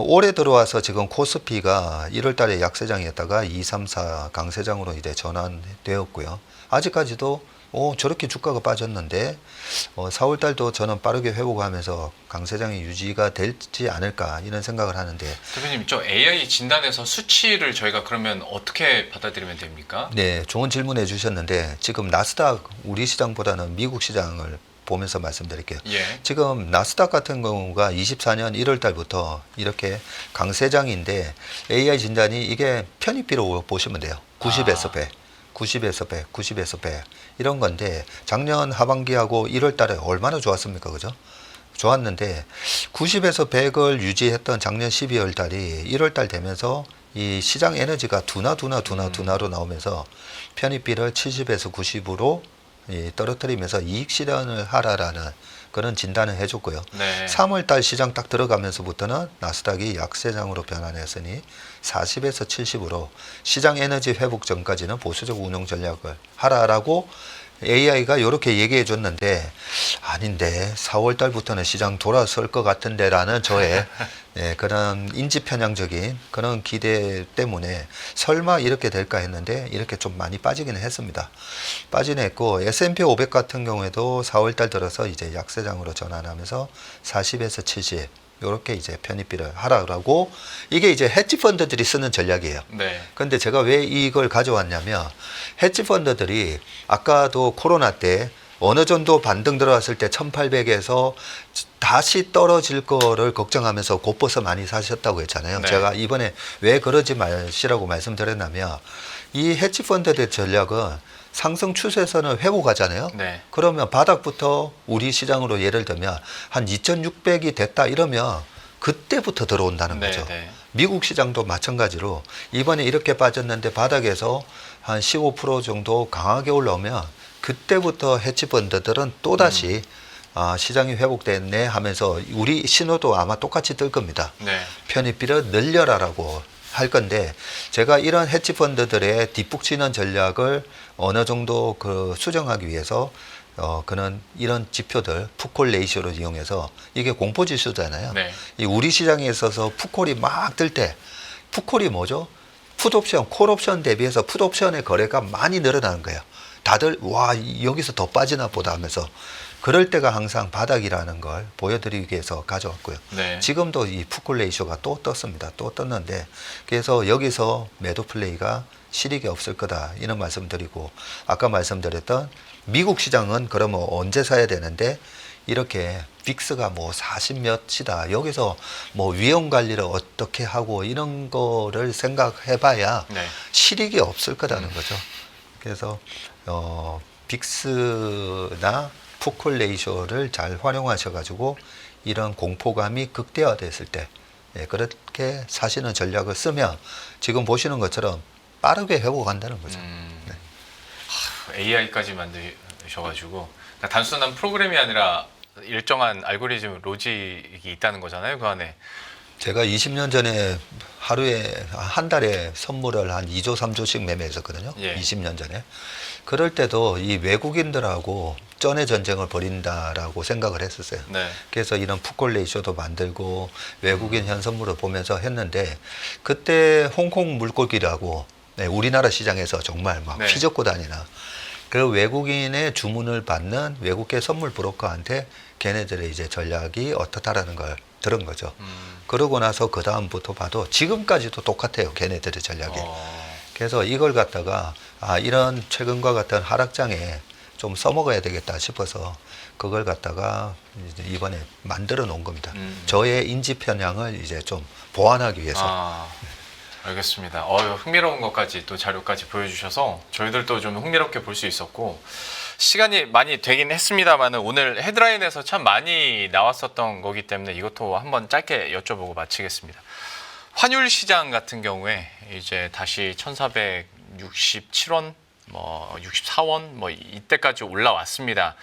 올해 들어와서 지금 코스피가 1월 달에 약세장이었다가 2, 3, 4 강세장으로 이제 전환되었고요. 아직까지도 저렇게 주가가 빠졌는데 4월 달도 저는 빠르게 회복하면서 강세장이 유지가 될지 않을까 이런 생각을 하는데. 대표님, 저 AI 진단에서 수치를 저희가 그러면 어떻게 받아들이면 됩니까? 네, 좋은 질문해 주셨는데 지금 나스닥 우리 시장보다는 미국 시장을 보면서 말씀드릴게요. 예. 지금 나스닥 같은 경우가 24년 1월 달부터 이렇게 강세장인데 AI 진단이 이게 편입비로 보시면 돼요. 90에서 100, 90에서 100, 90에서 100 이런 건데 작년 하반기하고 1월 달에 얼마나 좋았습니까? 그죠? 좋았는데 90에서 100을 유지했던 작년 12월 달이 1월 달 되면서 이 시장 에너지가 둔화로 나오면서 편입비를 70에서 90으로 떨어뜨리면서 이익 실현을 하라라는 그런 진단을 해줬고요. 네. 3월 달 시장 딱 들어가면서부터는 나스닥이 약세장으로 변환했으니 40에서 70으로 시장 에너지 회복 전까지는 보수적 운용 전략을 하라라고 AI가 이렇게 얘기해 줬는데 아닌데 4월 달부터는 시장 돌아설 것 같은데라는 저의 그런 인지 편향적인 그런 기대 때문에 설마 이렇게 될까 했는데 이렇게 좀 많이 빠지기는 했습니다. 빠지는 했고 S&P 500 같은 경우에도 4월 달 들어서 이제 약세장으로 전환하면서 40에서 70 이렇게 이제 편입비를 하라고 이게 이제 헤지 펀드들이 쓰는 전략이에요. 네. 근데 제가 왜 이걸 가져왔냐면 헤지 펀드들이 아까도 코로나 때 어느 정도 반등 들어왔을 때 1800에서 다시 떨어질 거를 걱정하면서 곧버서 많이 사셨다고 했잖아요. 네. 제가 이번에 왜 그러지 마시라고 말씀드렸냐면 이 헤지 펀드의 전략은 상승 추세선을 회복하잖아요. 네. 그러면 바닥부터 우리 시장으로 예를 들면 한 2600이 됐다 이러면 그때부터 들어온다는 네, 거죠. 네. 미국 시장도 마찬가지로 이번에 이렇게 빠졌는데 바닥에서 한 15% 정도 강하게 올라오면 그때부터 헤지펀드들은 또다시 시장이 회복됐네 하면서 우리 신호도 아마 똑같이 뜰 겁니다. 네. 편입비를 늘려라라고 할 건데 제가 이런 헤지펀드들의 뒷북치는 전략을 어느 정도 수정하기 위해서 그런 이런 지표들 풋콜 레이쇼를 이용해서 이게 공포 지수잖아요. 네. 이 우리 시장에 있어서 풋콜이 막 뜰 때 풋콜이 뭐죠? 풋옵션, 콜옵션 대비해서 풋옵션의 거래가 많이 늘어나는 거예요. 다들 와 여기서 더 빠지나 보다 하면서 그럴 때가 항상 바닥이라는 걸 보여드리기 위해서 가져왔고요. 네. 지금도 이 풋콜 레이쇼가 또 떴습니다. 또 떴는데 그래서 여기서 매도 플레이가 실익이 없을 거다 이런 말씀드리고 아까 말씀드렸던 미국 시장은 그러면 언제 사야 되는데 이렇게 빅스가 뭐 40몇이다 여기서 뭐 위험 관리를 어떻게 하고 이런 거를 생각해봐야 네. 실익이 없을 거라는 거죠. 그래서 빅스나 풋콜 레이쇼를 잘 활용하셔가지고 이런 공포감이 극대화됐을 때 그렇게 사시는 전략을 쓰면 지금 보시는 것처럼 빠르게 회복한다는 거죠. 네. AI까지 만드셔가지고 그러니까 단순한 프로그램이 아니라 일정한 알고리즘 로직이 있다는 거잖아요, 그 안에. 제가 20년 전에 하루에 한 달에 선물을 한 2조 3조씩 매매했었거든요. 예. 20년 전에. 그럴 때도 이 외국인들하고 쩐의 전쟁을 벌인다라고 생각을 했었어요. 네. 그래서 이런 풋콜 레이쇼도 만들고 외국인 현선물을 보면서 했는데 그때 홍콩 물고기라고 우리나라 시장에서 정말 막 네. 피젓고 다니나 그 외국인의 주문을 받는 외국계 선물 브로커한테 걔네들의 이제 전략이 어떻다라는 걸 들은 거죠. 그러고 나서 그 다음부터 봐도 지금까지도 똑같아요. 걔네들의 전략이. 그래서 이걸 갖다가 이런 최근과 같은 하락장에 좀 써먹어야 되겠다 싶어서 그걸 갖다가 이번에 만들어 놓은 겁니다. 저의 인지 편향을 이제 좀 보완하기 위해서. 알겠습니다. 흥미로운 것까지 또 자료까지 보여주셔서 저희들도 좀 흥미롭게 볼 수 있었고 시간이 많이 되긴 했습니다만 오늘 헤드라인에서 참 많이 나왔었던 거기 때문에 이것도 한번 짧게 여쭤보고 마치겠습니다. 환율 시장 같은 경우에 이제 다시 1,467원, 64원 이때까지 올라왔습니다.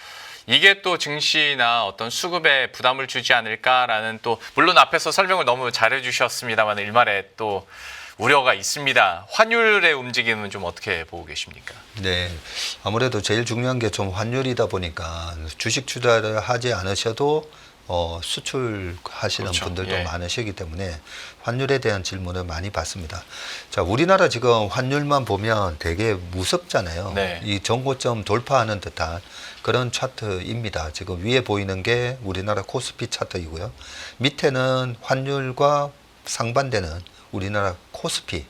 이게 또 증시나 어떤 수급에 부담을 주지 않을까라는 또 물론 앞에서 설명을 너무 잘해 주셨습니다만 일말에 또 우려가 있습니다. 환율의 움직임은 좀 어떻게 보고 계십니까? 네, 아무래도 제일 중요한 게 좀 환율이다 보니까 주식 투자를 하지 않으셔도 수출하시는 그렇죠. 분들도 예. 많으시기 때문에 환율에 대한 질문을 많이 받습니다. 자, 우리나라 지금 환율만 보면 되게 무섭잖아요. 네. 이 정고점 돌파하는 듯한 그런 차트입니다. 지금 위에 보이는 게 우리나라 코스피 차트이고요. 밑에는 환율과 상반되는 우리나라 코스피,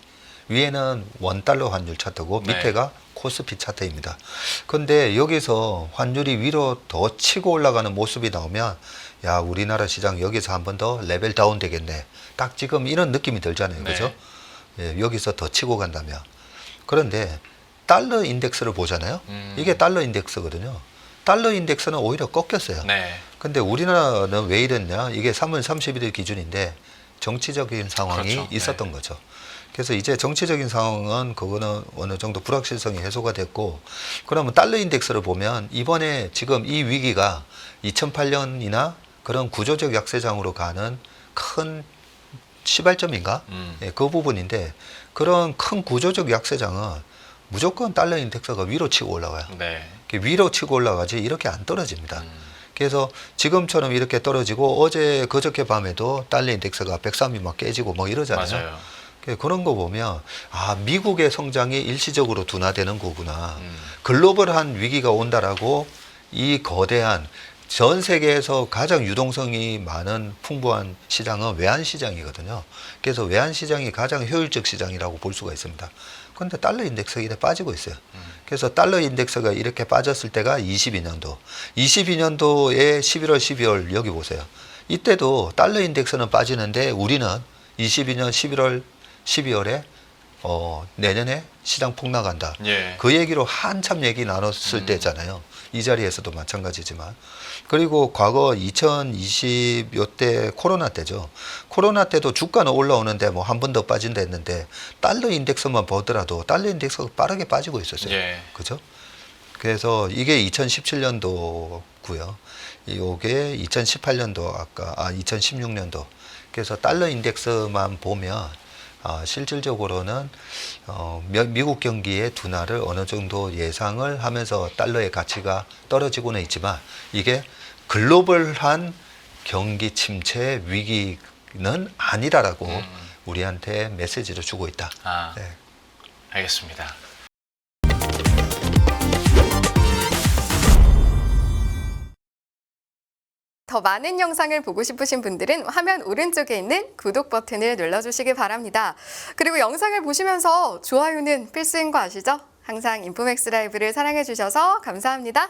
위에는 원달러 환율 차트고 네. 밑에가 코스피 차트입니다. 근데 여기서 환율이 위로 더 치고 올라가는 모습이 나오면 야, 우리나라 시장 여기서 한 번 더 레벨 다운 되겠네. 딱 지금 이런 느낌이 들잖아요. 네. 그죠? 예, 여기서 더 치고 간다면. 그런데 달러 인덱스를 보잖아요. 이게 달러 인덱스거든요. 달러 인덱스는 오히려 꺾였어요. 네. 근데 우리나라는 왜 이랬냐? 이게 3월 31일 기준인데 정치적인 상황이 그렇죠. 있었던 네. 거죠. 그래서 이제 정치적인 상황은 그거는 어느 정도 불확실성이 해소가 됐고, 그러면 달러 인덱스를 보면 이번에 지금 이 위기가 2008년이나 그런 구조적 약세장으로 가는 큰 시발점인가? 예, 그 부분인데, 그런 큰 구조적 약세장은 무조건 달러 인덱스가 위로 치고 올라가요. 네. 위로 치고 올라가지 이렇게 안 떨어집니다. 그래서 지금처럼 이렇게 떨어지고 어제 그저께 밤에도 달러 인덱스가 103이 막 깨지고 뭐 이러잖아요. 맞아요. 그런 거 보면 아, 미국의 성장이 일시적으로 둔화되는 거구나. 글로벌한 위기가 온다라고 이 거대한 전 세계에서 가장 유동성이 많은 풍부한 시장은 외환 시장이거든요. 그래서 외환 시장이 가장 효율적 시장이라고 볼 수가 있습니다. 그런데 달러 인덱스가 이렇게 빠지고 있어요. 그래서 달러 인덱스가 이렇게 빠졌을 때가 22년도. 22년도에 11월, 12월 여기 보세요. 이때도 달러 인덱스는 빠지는데 우리는 22년 11월, 12월에 내년에 시장 폭락한다. 예. 그 얘기로 한참 얘기 나눴을 때잖아요. 이 자리에서도 마찬가지지만. 그리고 과거 2020 요때 코로나 때죠. 코로나 때도 주가는 올라오는데 뭐 한 번 더 빠진다 했는데 달러 인덱스만 보더라도 달러 인덱스가 빠르게 빠지고 있었어요. 예. 그죠? 그래서 이게 2017년도고요. 이게 2018년도 2016년도. 그래서 달러 인덱스만 보면 실질적으로는 미국 경기의 둔화를 어느 정도 예상을 하면서 달러의 가치가 떨어지고는 있지만 이게 글로벌한 경기 침체 위기는 아니다라고 우리한테 메시지를 주고 있다. 아, 네. 알겠습니다. 더 많은 영상을 보고 싶으신 분들은 화면 오른쪽에 있는 구독 버튼을 눌러주시기 바랍니다. 그리고 영상을 보시면서 좋아요는 필수인 거 아시죠? 항상 인포맥스 라이브를 사랑해주셔서 감사합니다.